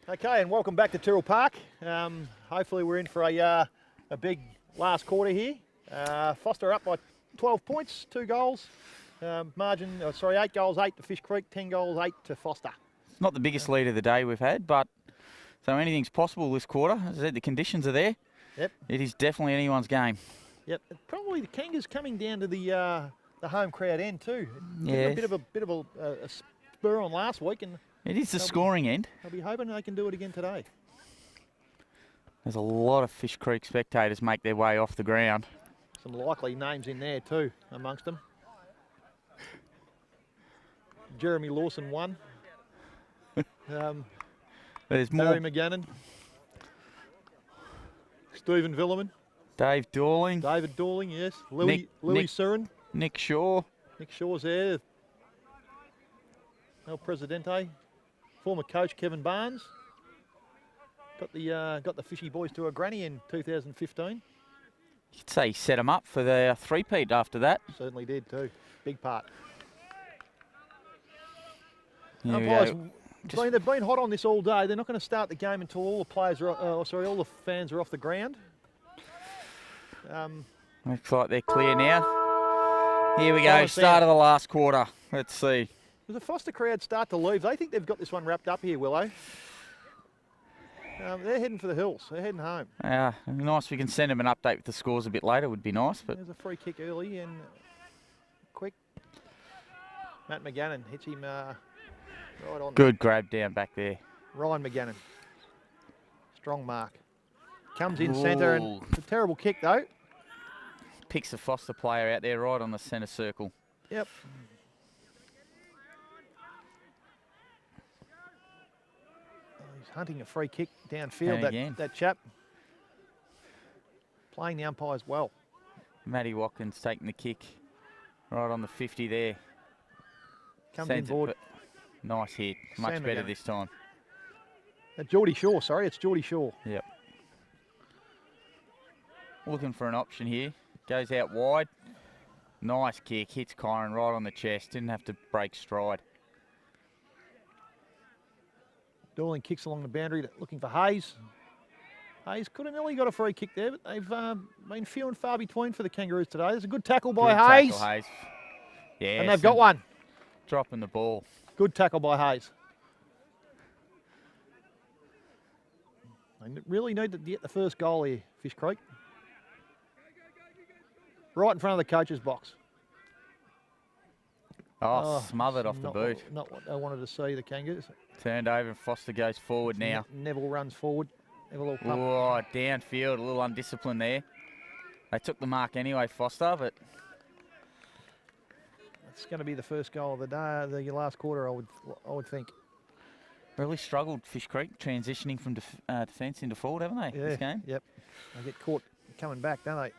Okay, and welcome back to Terrill Park. Hopefully we're in for a big last quarter here. Foster up by 12 points, 2 goals. Margin, 8 goals, 8 to Fish Creek, 10 goals, 8 to Foster. It's not the biggest lead of the day we've had, but so anything's possible this quarter. As I said, the conditions are there. Yep. It is definitely anyone's game. Yep. Probably the Kangas coming down to the home crowd end too. Yeah. A bit of a spur on last week, and It is the scoring end. I'll be hoping they can do it again today. There's a lot of Fish Creek spectators make their way off the ground. Some likely names in there too amongst them. Jeremy Lawson won. There's more. Barry McGannon. Stephen Villerman. Dave Dorling. David Dorling, yes. Louis Surin. Nick Shaw. Nick Shaw's there. El Presidente. Former coach Kevin Barnes. Got the Fishy boys to a granny in 2015. You'd say he set them up for the three-peat after that. Certainly did too. Big part. Here we go. They've been hot on this all day. They're not going to start the game until all the players are, all the fans are off the ground. Looks like they're clear now. Here we go, start of the last quarter. Let's see. Does the Foster crowd start to leave? They think they've got this one wrapped up here, Willow. They're heading for the hills. They're heading home. Nice if we can send them an update with the scores a bit later would be nice. But there's a free kick early and quick. Matt McGannon hits him right on. Good grab down back there. Ryan McGannon. Strong mark. Comes in centre, and it's a terrible kick though. Picks the Foster player out there right on the centre circle. Yep. He's hunting a free kick downfield, that chap. Playing the umpires well. Matty Watkins taking the kick right on the 50 there. Comes in board. Nice hit. Much better this time. Geordie Shaw, sorry, it's Geordie Shaw. Yep. Looking for an option here. Goes out wide. Nice kick. Hits Kyron right on the chest. Didn't have to break stride. Dorling kicks along the boundary, looking for Hayes. Hayes could have nearly got a free kick there, but they've been few and far between for the Kangaroos today. There's a good tackle by Hayes. Tackle, Hayes. Yeah, and they've got one. Dropping the ball. Good tackle by Hayes. They really need to get the first goal here, Fish Creek. Right in front of the coach's box. Smothered off the boot. Not what I wanted to see, the Kangaroos. Turned over and Foster goes forward now. Neville runs forward. Neville oh, downfield, a little undisciplined there. They took the mark anyway, Foster, but it's going to be the first goal of the day, the last quarter, I would think. Really struggled, Fish Creek, transitioning from defence into forward, haven't they, this game? Yep. They get caught coming back, don't they?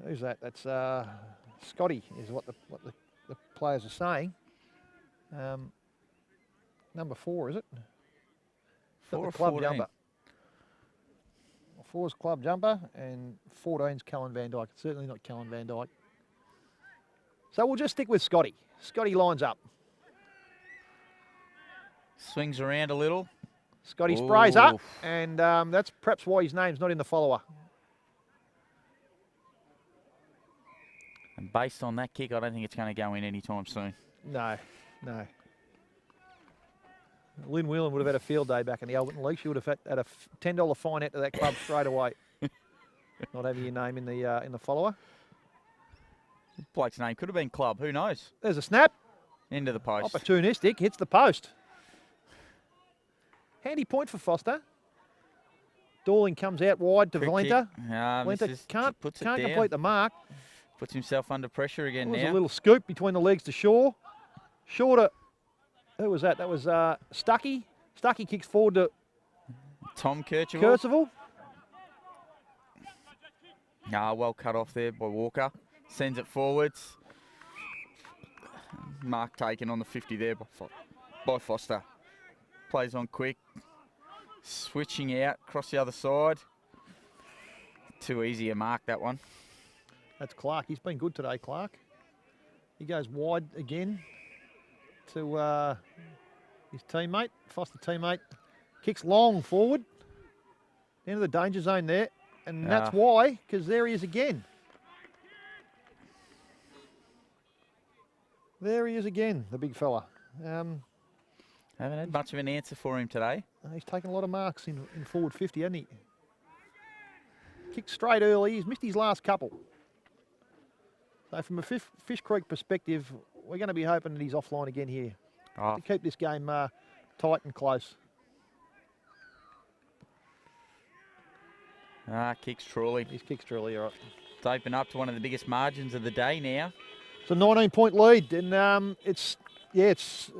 Who's that? That's Scotty, is what the players are saying. Number 4, is it? 4 or club 14? Jumper. 4's club jumper and 14's Callan Van Dyke. It's certainly not Callan Van Dyke. So we'll just stick with Scotty. Scotty lines up. Swings around a little. Scotty sprays up, and that's perhaps why his name's not in the follower. And based on that kick, I don't think it's going to go in anytime soon. No. Lynn Whelan would have had a field day back in the Alberton League. She would have had a $10 fine out to that club straight away. Not having your name in the follower. Bloke's name could have been Club. Who knows? There's a snap. Into the post. Opportunistic. Hits the post. Handy point for Foster. Dorling comes out wide to Valenta. Valenta can't complete the mark. Puts himself under pressure again now. A little scoop between the legs to Shaw. Shaw to... Who was that? That was Stuckey. Stuckey kicks forward to... Tom Kercheval. Well cut off there by Walker. Sends it forwards. Mark taken on the 50 there by Foster. Plays on quick. Switching out across the other side. Too easy a mark, that one. That's Clark. He's been good today, Clark. He goes wide again to His teammate, Foster teammate, kicks long forward. Into the danger zone there. And that's why, because there he is again. There he is again, the big fella. Haven't had much of an answer for him today. He's taken a lot of marks in forward 50, hasn't he? Kicked straight early. He's missed his last couple. So from a Fish Creek perspective, we're going to be hoping that he's offline again here to keep this game tight and close. Kicks truly. He's kicks truly, all right. It's opened up to one of the biggest margins of the day now. It's a 19-point lead, and it's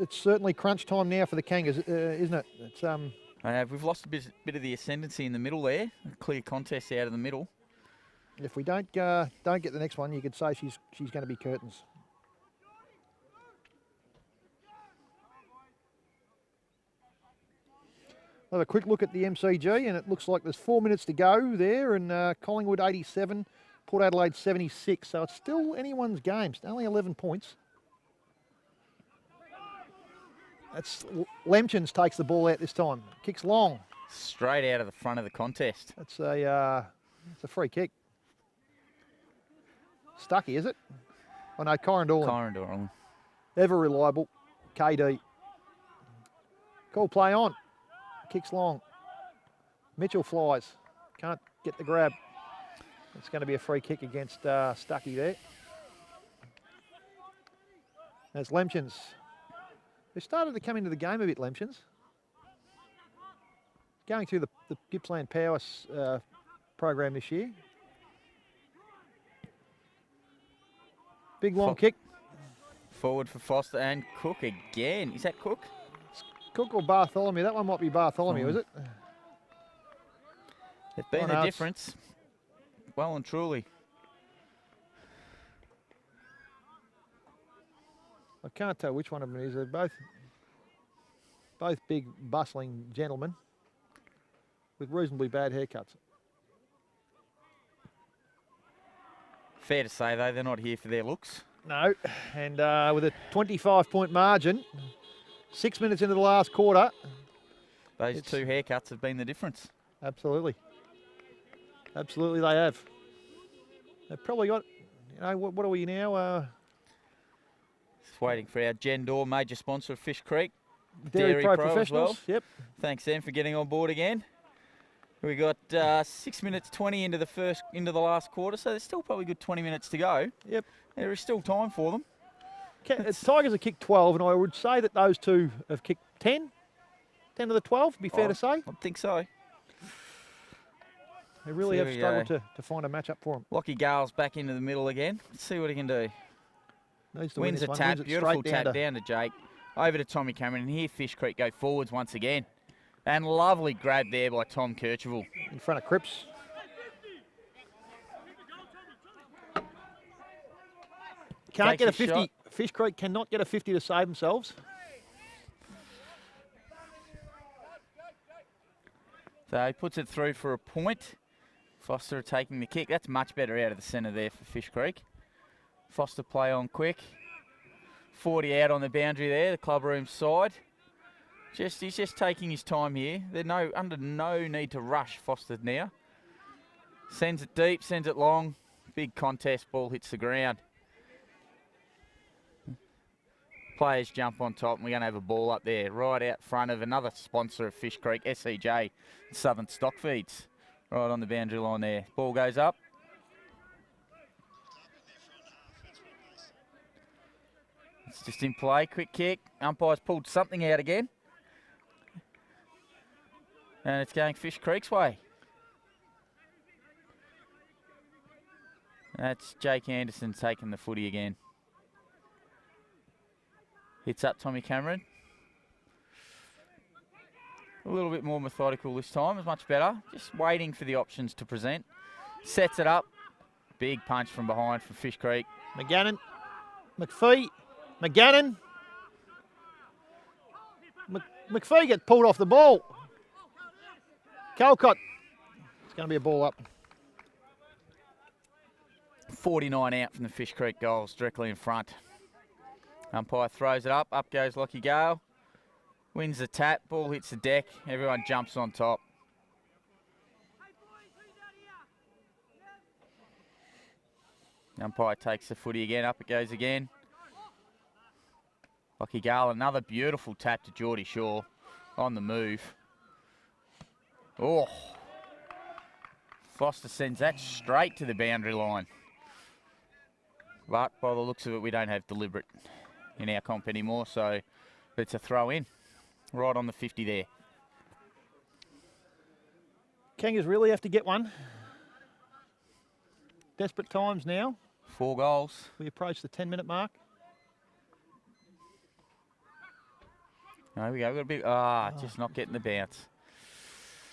certainly crunch time now for the Kangas, isn't it? It's we've lost a bit of the ascendancy in the middle there. A clear contest out of the middle. If we don't get the next one, you could say she's going to be curtains. Have a quick look at the MCG, and it looks like there's 4 minutes to go there, and Collingwood 87, Port Adelaide 76, so it's still anyone's game. It's only 11 points. That's Lemchens takes the ball out this time. Kicks long. Straight out of the front of the contest. It's a free kick. Stucky, is it? Oh no, Correndorlan. Ever reliable. KD. Call play on. Kicks long. Mitchell flies. Can't get the grab. It's going to be a free kick against Stucky there. There's Lemchens. They started to come into the game a bit, Lemchens. Going through the Gippsland Power program this year. Big long kick. Forward for Foster and Cook again. Is that Cook? Cook or Bartholomew? That one might be Bartholomew, is it? There's been a difference. Well and truly. I can't tell which one of them it is. They're both big, bustling gentlemen with reasonably bad haircuts. Fair to say, though, they're not here for their looks. No, and with a 25-point margin, 6 minutes into the last quarter. Those two haircuts have been the difference. Absolutely. Absolutely they have. They've probably got, what are we now? Just waiting for our Gendor, major sponsor of Fish Creek. Dairy Pro Professionals, as well. Yep. Thanks, them, for getting on board again. We got 6 minutes 20 into the last quarter, so there's still probably a good 20 minutes to go. Yep. There is still time for them. Tigers have kicked 12, and I would say that those two have kicked 10. 10 of the 12, would be fair to say. I think so. They really have struggled to find a matchup for them. Lockie Gale's back into the middle again. Let's see what he can do. Wins a tap, beautiful tap down to Jake. Over to Tommy Cameron, and here Fish Creek go forwards once again. And lovely grab there by Tom Kirchhoff. In front of Cripps. Can't get a 50. Shot. Fish Creek cannot get a 50 to save themselves. So he puts it through for a point. Foster taking the kick. That's much better out of the centre there for Fish Creek. Foster play on quick. 40 out on the boundary there, the club room side. He's just taking his time here. They're under no need to rush Foster now. Sends it deep, sends it long. Big contest, ball hits the ground. Players jump on top, and we're going to have a ball up there, right out front of another sponsor of Fish Creek, SCJ, Southern Stock Feeds. Right on the boundary line there. Ball goes up. It's just in play, quick kick. Umpire's pulled something out again. And it's going Fish Creek's way. That's Jake Anderson taking the footy again. Hits up Tommy Cameron. A little bit more methodical this time, is much better. Just waiting for the options to present. Sets it up. Big punch from behind from Fish Creek. McGannon. McPhee. McGannon. McPhee gets pulled off the ball. Calcott. It's going to be a ball up. 49 out from the Fish Creek goals, directly in front. Umpire throws it up. Up goes Lockie Gale. Wins the tap, ball hits the deck, everyone jumps on top. Umpire takes the footy again, up it goes again. Lucky Gale, another beautiful tap to Geordie Shaw on the move. Oh, Foster sends that straight to the boundary line. But by the looks of it, we don't have deliberate in our comp anymore, so it's a throw in. Right on the 50 there. Kangas really have to get one. Desperate times now. 4 goals. We approach the 10-minute mark. There we go. Got a bit, just not getting the bounce.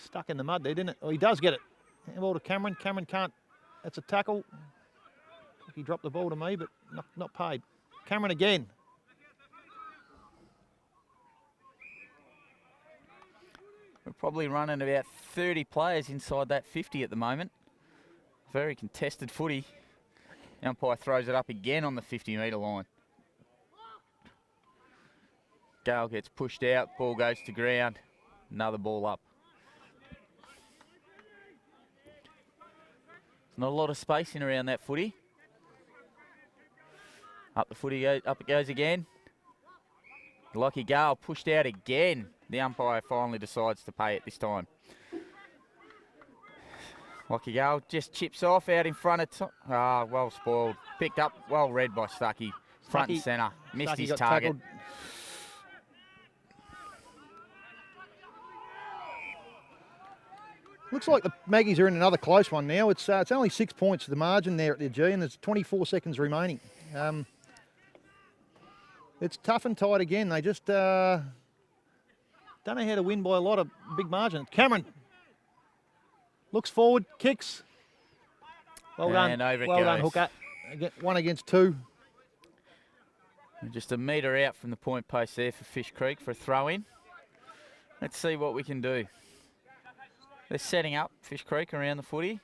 Stuck in the mud there, didn't it? Oh, he does get it. Handball to Cameron. Cameron can't. That's a tackle. He dropped the ball to me, but not paid. Cameron again. We're probably running about 30 players inside that 50 at the moment. Very contested footy. The umpire throws it up again on the 50-metre line. Gale gets pushed out, ball goes to ground, another ball up. There's not a lot of spacing around that footy. Up it goes again. Lucky Gale pushed out again. The umpire finally decides to pay it this time. Lucky Gale just chips off out in front of... well spoiled. Picked up, well read by Stuckey. Front and centre. Missed his target. Tackled. Looks like the Maggies are in another close one now. It's only 6 points to the margin there at the G, and there's 24 seconds remaining. It's tough and tight again. They just don't know how to win by a lot of big margin. Cameron looks forward, kicks. Well done. Well done, hooker. 1 against 2. Just a metre out from the point post there for Fish Creek for a throw-in. Let's see what we can do. They're setting up Fish Creek around the footy.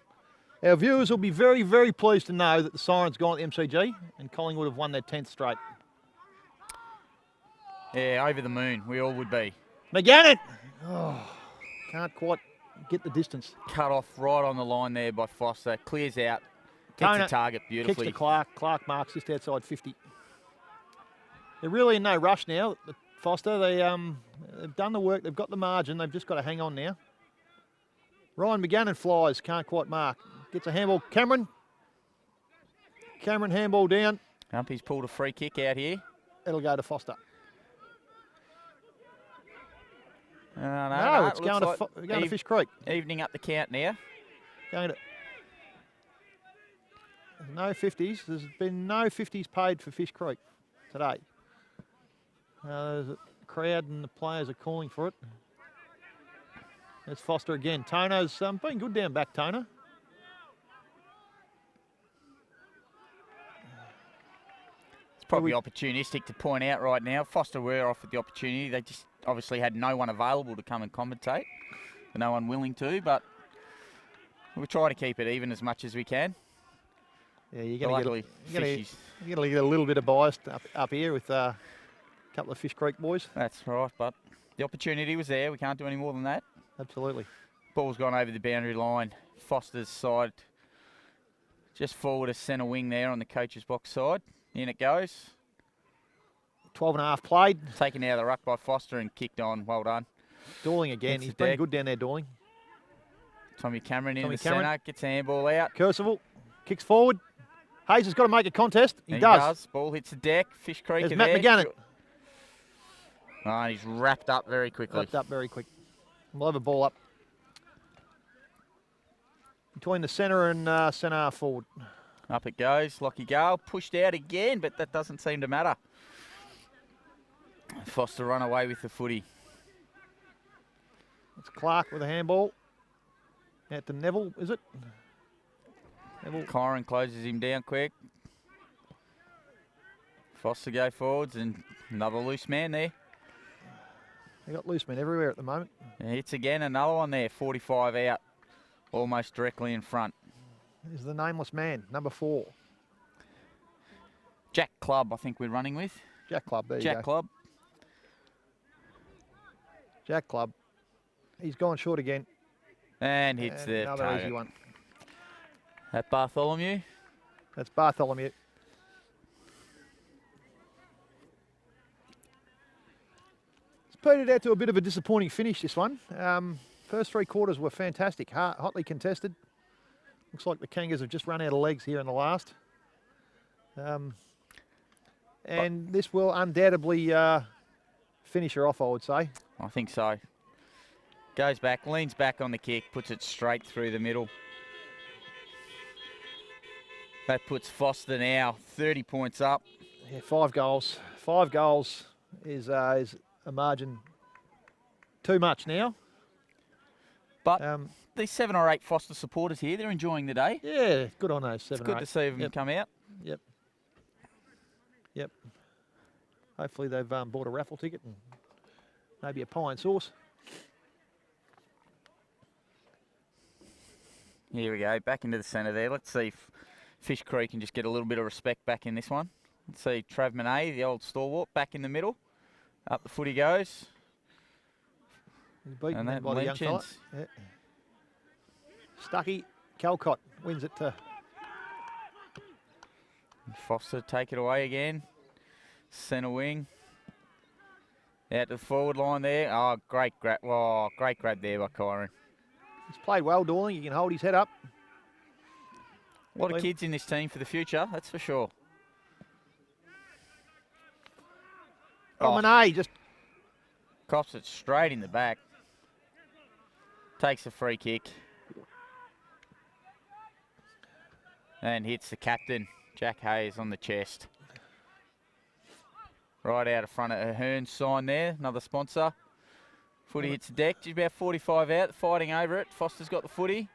Our viewers will be very, very pleased to know that the siren's gone at the MCG and Collingwood have won their 10th straight. Yeah, over the moon. We all would be. McGannon! Oh, can't quite get the distance. Cut off right on the line there by Foster. Clears out. Gets the target beautifully. Kicks to Clark. Clark marks just outside 50. They're really in no rush now. Foster, they've done the work. They've got the margin. They've just got to hang on now. Ryan McGannon flies. Can't quite mark. Gets a handball. Cameron handball down. Humpy's pulled a free kick out here. It'll go to Foster. No, it's going to Fish Creek. Evening up the count now. Going to... No 50s. There's been no 50s paid for Fish Creek today. The crowd and the players are calling for it. There's Foster again. Tono's been good down back, Tono. It's probably opportunistic to point out right now. Foster were offered the opportunity. They just obviously had no one available to come and commentate. No one willing to, but we'll try to keep it even as much as we can. Yeah, you're going to get a little bit of bias up here with a couple of Fish Creek boys. That's right, but the opportunity was there. We can't do any more than that. Absolutely. Ball's gone over the boundary line. Foster's side just forward a centre wing there on the coach's box side. In it goes. 12.5 played. Taken out of the ruck by Foster and kicked on. Well done. Dorling again. He's been good down there, Dorling. Tommy Cameron in the centre. Gets a handball out. Cursival kicks forward. Hayes has got to make a contest. He does. Ball hits the deck. Fish Creek There's Matt McGannon. Oh, he's wrapped up very quickly. We'll have a ball up. Between the centre and centre forward. Up it goes. Lucky Gale pushed out again, but that doesn't seem to matter. Foster run away with the footy. It's Clark with a handball. Out to Neville, is it? Neville. Kyron closes him down quick. Foster go forwards and another loose man there. They got loose men everywhere at the moment. Hits again, another one there, 45 out, almost directly in front. Is the nameless man, number 4. Jack Clubb, I think we're running with. Jack Clubb, there you go. Jack Clubb. Jack Club. He's gone short again. And hits the another target. easy one. At Bartholomew. That's Bartholomew. It's petered out to a bit of a disappointing finish, this one. First 3 quarters were fantastic, hotly contested. Looks like the Kangas have just run out of legs here in the last. And this will undoubtedly finish her off, I would say. I think so. Goes back, leans back on the kick, puts it straight through the middle. That puts Foster now 30 points up. Yeah, 5 goals. 5 goals is a margin too much now. But these 7 or 8 Foster supporters here, they're enjoying the day. Yeah, good on those 7 It's or good 8. to see them come out. Yep. Hopefully they've bought a raffle ticket and maybe a pie and sauce. Here we go, back into the centre there. Let's see if Fish Creek can just get a little bit of respect back in this one. Let's see Trav Monet, the old stalwart, back in the middle. Up the foot he goes. He's beaten And that by the young fella. Lynchins. Yeah. Stuckey, Calcott wins it to... Foster take it away again. Centre wing. Out to the forward line there. Oh, great grab. Oh, great grab there by Kyron. He's played well, Dorling. He can hold his head up. A lot of kids in this team for the future, that's for sure. Oh, Monet just... Cops it straight in the back. Takes a free kick. And hits the captain, Jack Hayes, on the chest. Right out of front of Hearn's sign there, another sponsor. Footy hits the deck, just about 45 out, fighting over it. Foster's got the footy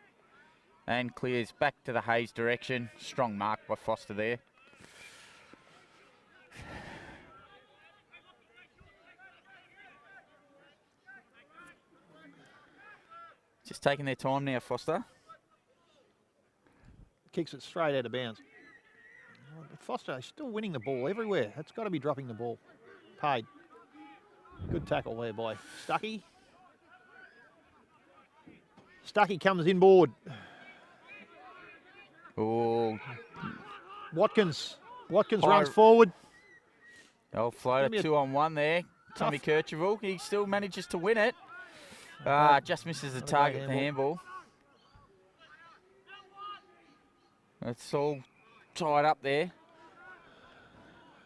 and clears back to the Hayes direction. Strong mark by Foster there. Just taking their time now, Foster. Kicks it straight out of bounds. But Foster is still winning the ball everywhere. That's got to be dropping the ball. Paid. Good tackle there by Stuckey. Stuckey comes inboard. Oh, Watkins runs forward. Oh, floater 2-on-1 there. Tommy Kirchhoff. He still manages to win it. Just misses the target, the handball. It's all tied up there.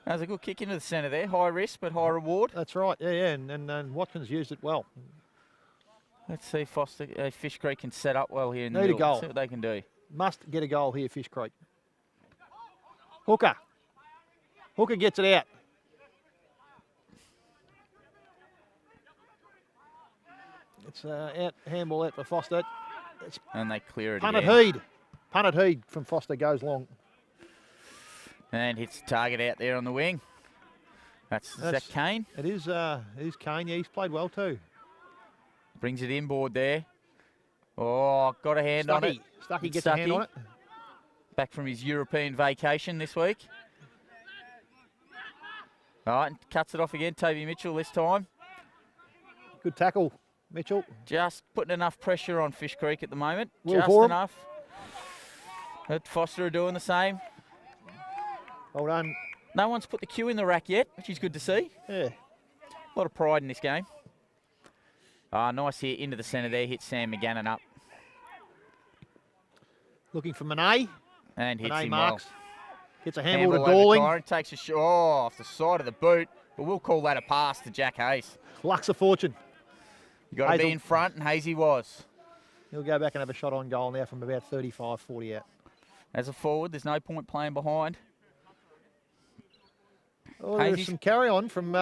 That was a good kick into the centre there. High risk, but high reward. That's right, yeah. And Watkins used it well. Let's see if Fish Creek can set up well here in the Need a middle. goal. Let's see what they can do. Must get a goal here, Fish Creek. Hooker gets it out. It's out, handball out for Foster. And they clear it Punted again. Punted Heed from Foster goes long. And hits the target out there on the wing. Is that Kane? It is Kane. Yeah, he's played well too. Brings it inboard there. Oh, got a hand on it. Stuckey gets a hand on it. Back from his European vacation this week. All right, and cuts it off again. Toby Mitchell this time. Good tackle, Mitchell. Just putting enough pressure on Fish Creek at the moment. Just enough. But Foster are doing the same. Well done. No one's put the cue in the rack yet, which is good to see. Yeah. A lot of pride in this game. Nice hit into the centre there. Hits Sam McGannon up. Looking for Monet. And hits Monet him marks. well. Gets a handball to Dorling. Takes a shot off the side of the boot. But we'll call that a pass to Jack Hayes. Lux of fortune. You got to be in front, and Hazy was. He'll go back and have a shot on goal now from about 35, 40 out. As a forward, there's no point playing behind. Oh, there's some carry on from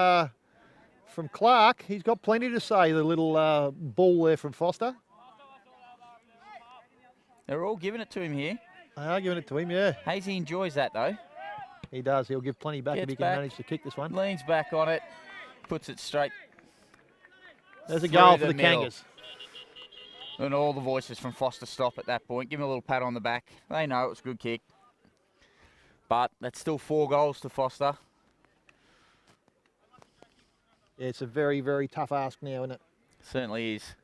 Clark. He's got plenty to say, the little ball there from Foster. They're all giving it to him here. They are giving it to him, yeah. Hazy enjoys that, though. He does. He'll give plenty back if he can manage to kick this one. Leans back on it. Puts it straight. There's a goal for the Kangas. And all the voices from Foster stop at that point. Give him a little pat on the back. They know it was a good kick. But that's still 4 goals to Foster. Yeah, it's a very, very tough ask now, isn't it? Certainly is.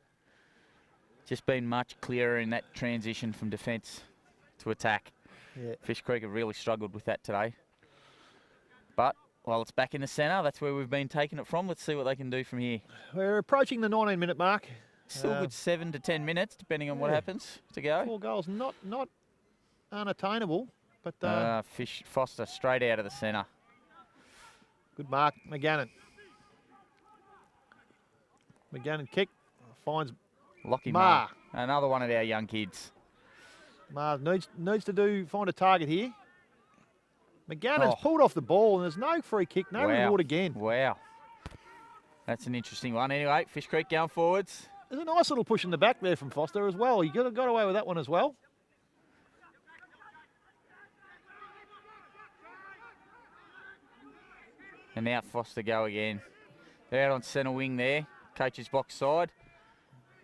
Just been much clearer in that transition from defence to attack. Yeah. Fish Creek have really struggled with that today. But while it's back in the centre, that's where we've been taking it from. Let's see what they can do from here. We're approaching the 19-minute mark. Still a good 7 to 10 minutes, depending on what happens to go. 4 goals, not unattainable, but Foster straight out of the centre. good mark, McGannon. McGannon kick, finds Lockie Ma. Another one of our young kids. Ma needs to find a target here. McGannon's pulled off the ball, and there's no free kick, no reward again. Wow. That's an interesting one. Anyway, Fish Creek going forwards. There's a nice little push in the back there from Foster as well. He got away with that one as well. And now Foster go again. They're out on centre wing there. Coach's box side.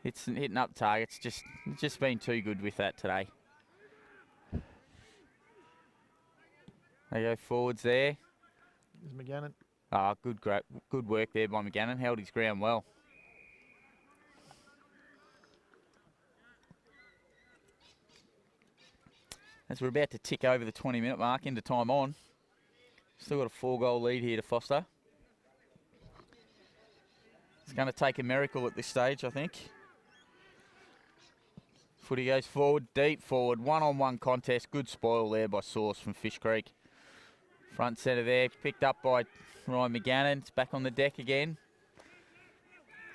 It's hitting up targets. Just been too good with that today. They go forwards there. There's McGannon. Ah, good work there by McGannon. Held his ground well. As we're about to tick over the 20-minute mark into time on. Still got a 4-goal lead here to Foster. It's going to take a miracle at this stage, I think. Footy goes forward, deep forward, one-on-one contest. Good spoil there by Sauce from Fish Creek. Front centre there, picked up by Ryan McGannon. It's back on the deck again.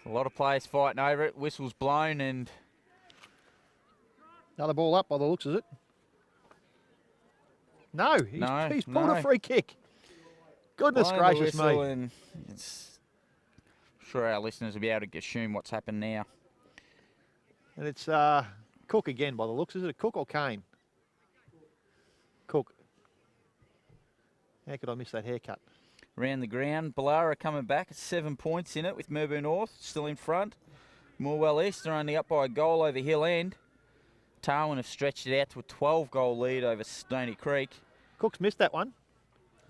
A lot of players fighting over it. Whistle's blown and... Another ball up by the looks of it. No, he's pulled a free kick. Goodness gracious me. And I'm sure our listeners will be able to assume what's happened now. And it's Cook again by the looks. Is it a Cook or Kane? Cook. How could I miss that haircut? Around the ground, Ballara coming back at 7 points in it with Merbu North still in front. Morwell East are only up by a goal over Hill End. Tarwin have stretched it out to a 12-goal lead over Stony Creek. Cook's missed that one.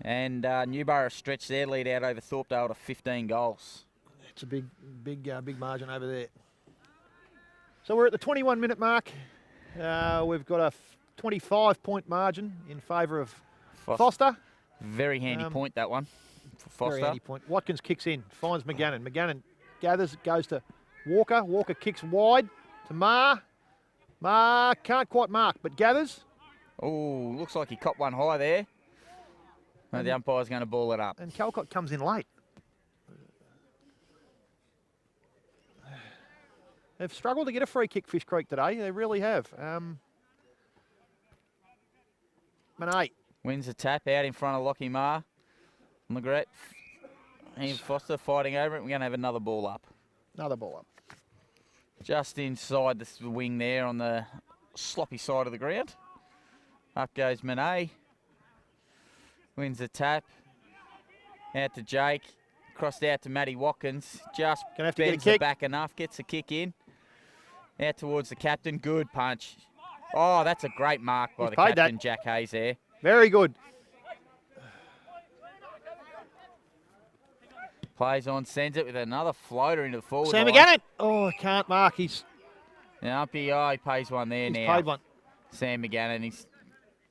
And Newborough stretched their lead out over Thorpedale to 15 goals. It's a big margin over there. So we're at the 21-minute mark. We've got a 25-point margin in favour of Foster. Very handy point, that one, for Foster. Very handy point. Watkins kicks in, finds McGannon. McGannon gathers, goes to Walker. Walker kicks wide to Ma. Ma can't quite mark, but gathers. Oh, looks like he copped one high there. And the umpire's going to ball it up. And Calcott comes in late. They've struggled to get a free kick, Fish Creek, today. They really have. Manay. Wins the tap out in front of Lockie Ma. Legret and Foster fighting over it. We're going to have another ball up. Another ball up. Just inside the wing there on the sloppy side of the ground. Up goes Manay. Wins the tap. Out to Jake. Crossed out to Matty Watkins. Just bends the back enough. Gets a kick in. Out towards the captain. Good punch. Oh, that's a great mark by the captain, Jack Hayes there. Very good. Plays on, sends it with another floater into the forward Sam line. McGannon. Oh, can't mark. He's... He pays one there now. He's paid one. Sam McGannon. He's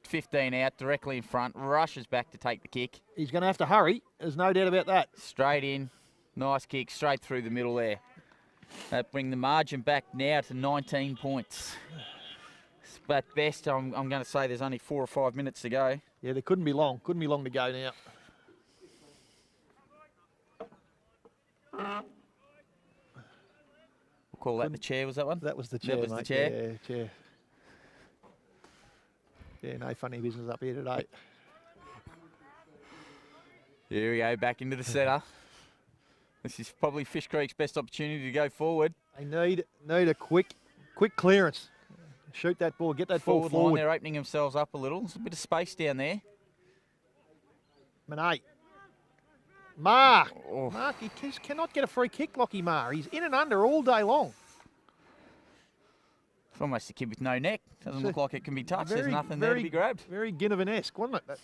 15 out, directly in front. Rushes back to take the kick. He's going to have to hurry. There's no doubt about that. Straight in. Nice kick. Straight through the middle there. That bring the margin back now to 19 points. But best, I'm going to say there's only 4 or 5 minutes to go. Yeah, there couldn't be long. Couldn't be long to go now. We'll call that the chair, was that one? That was the chair, That was mate. the chair? Yeah, chair. Yeah, no funny business up here today. Here we go, back into the centre. This is probably Fish Creek's best opportunity to go forward. They need a quick clearance. Shoot that ball, get that ball forward. Line, they're opening themselves up a little. There's a bit of space down there. Manay. Mark. Oh. Mark, he just cannot get a free kick, Lockie Marr. He's in and under all day long. It's almost a kid with no neck. Doesn't look like it can be touched. There's nothing there to be grabbed. Very Ginnivan-esque, wasn't it?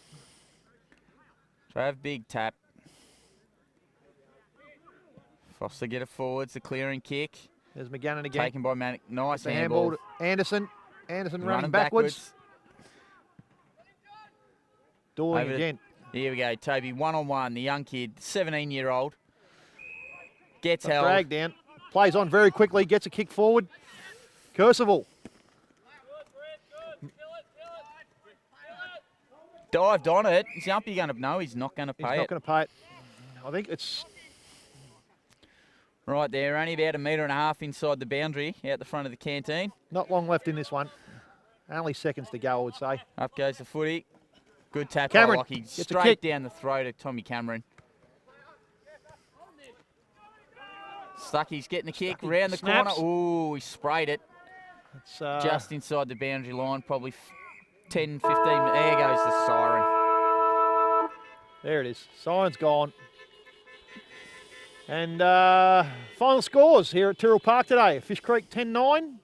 So have big tap. Foster get it forwards, the clearing kick. There's McGannon again. Taken by Manic. Nice The handball. to Anderson. Anderson running backwards. Dorling again. Here we go, Toby, 1-on-1, the young kid, 17-year-old. Gets held. Drag down. Plays on very quickly, gets a kick forward. Cursival. Dived on it. Is the umpire going to... No, he's not going to pay it. He's not going to pay it. I think it's... Right there, only about 1.5 metres inside the boundary, out the front of the canteen. Not long left in this one. Only seconds to go, I would say. Up goes the footy. Good tap Cameron by Lockie. Straight down the throat of Tommy Cameron. Stucky's getting the kick, round the corner. Ooh, he sprayed it. It's, just inside the boundary line, probably 10, 15. There goes the siren. There it is. Siren's gone. And final scores here at Terrill Park today. Fish Creek 10-9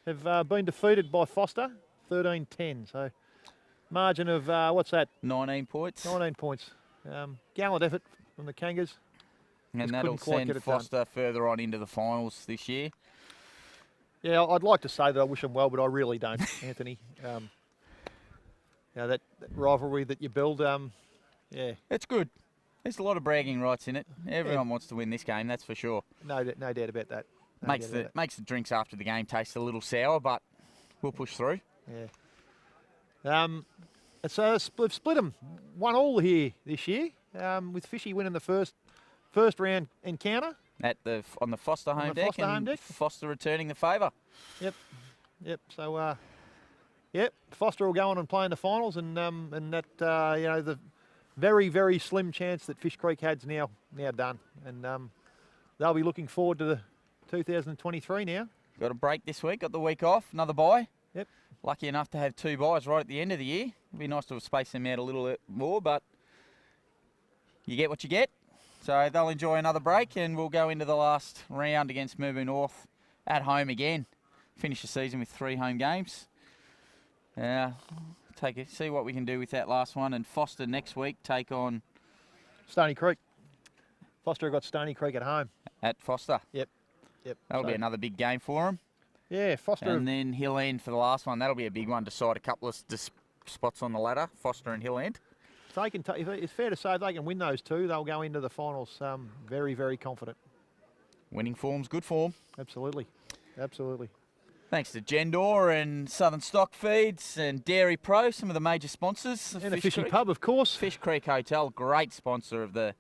have been defeated by Foster 13-10. So margin of, what's that? 19 points. 19 points. Gallant effort from the Kangas. And that'll send Foster further on into the finals this year. Yeah, I'd like to say that I wish them well, but I really don't, Anthony. That rivalry that you build, yeah. It's good. There's a lot of bragging rights in it. Everyone wants to win this game, that's for sure. No doubt about that. Makes the drinks after the game taste a little sour, but we'll push through. Yeah. We've split them 1-1 here this year, with Fishy winning the first round encounter. On the Foster home deck, Foster returning the favour. Yep. So, Foster will go on and play in the finals, and that the very, very slim chance that Fish Creek had's now done, and they'll be looking forward to the 2023 now. Got a break this week. Got the week off. Another bye. Yep. Lucky enough to have 2 byes right at the end of the year. It'd be nice to have spaced them out a little bit more, but you get what you get. So they'll enjoy another break, and we'll go into the last round against Mubu North at home again. Finish the season with 3 home games. See what we can do with that last one. And Foster next week take on Stony Creek. Foster have got Stony Creek at home. At Foster. Yep. That'll be another big game for them. Yeah, Foster. And then Hill End for the last one. That'll be a big one. Decide a couple of spots on the ladder. Foster and Hill End. It's fair to say if they can win those 2, they'll go into the finals very, very confident. Winning form's good form. Absolutely. Thanks to Gendor and Southern Stock Feeds and Dairy Pro, some of the major sponsors. And a fishing pub, of course. Fish Creek Hotel, great sponsor of the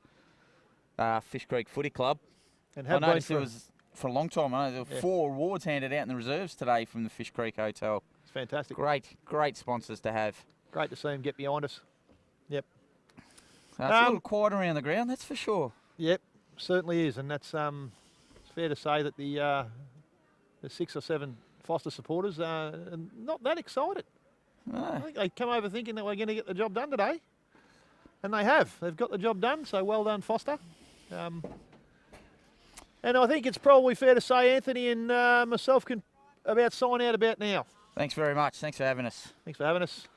Fish Creek Footy Club. And I noticed it was for a long time. I know there were 4 awards handed out in the reserves today from the Fish Creek Hotel. It's fantastic. Great sponsors to have. Great to see them get behind us. Yep. So it's a little quiet around the ground, that's for sure. Yep, certainly is, and that's it's fair to say that the 6 or 7 Foster supporters are not that excited. No. I think they come over thinking that we're going to get the job done today, and they have. They've got the job done, so well done, Foster. And I think it's probably fair to say Anthony and myself can about sign out about now. Thanks very much. Thanks for having us. Thanks for having us.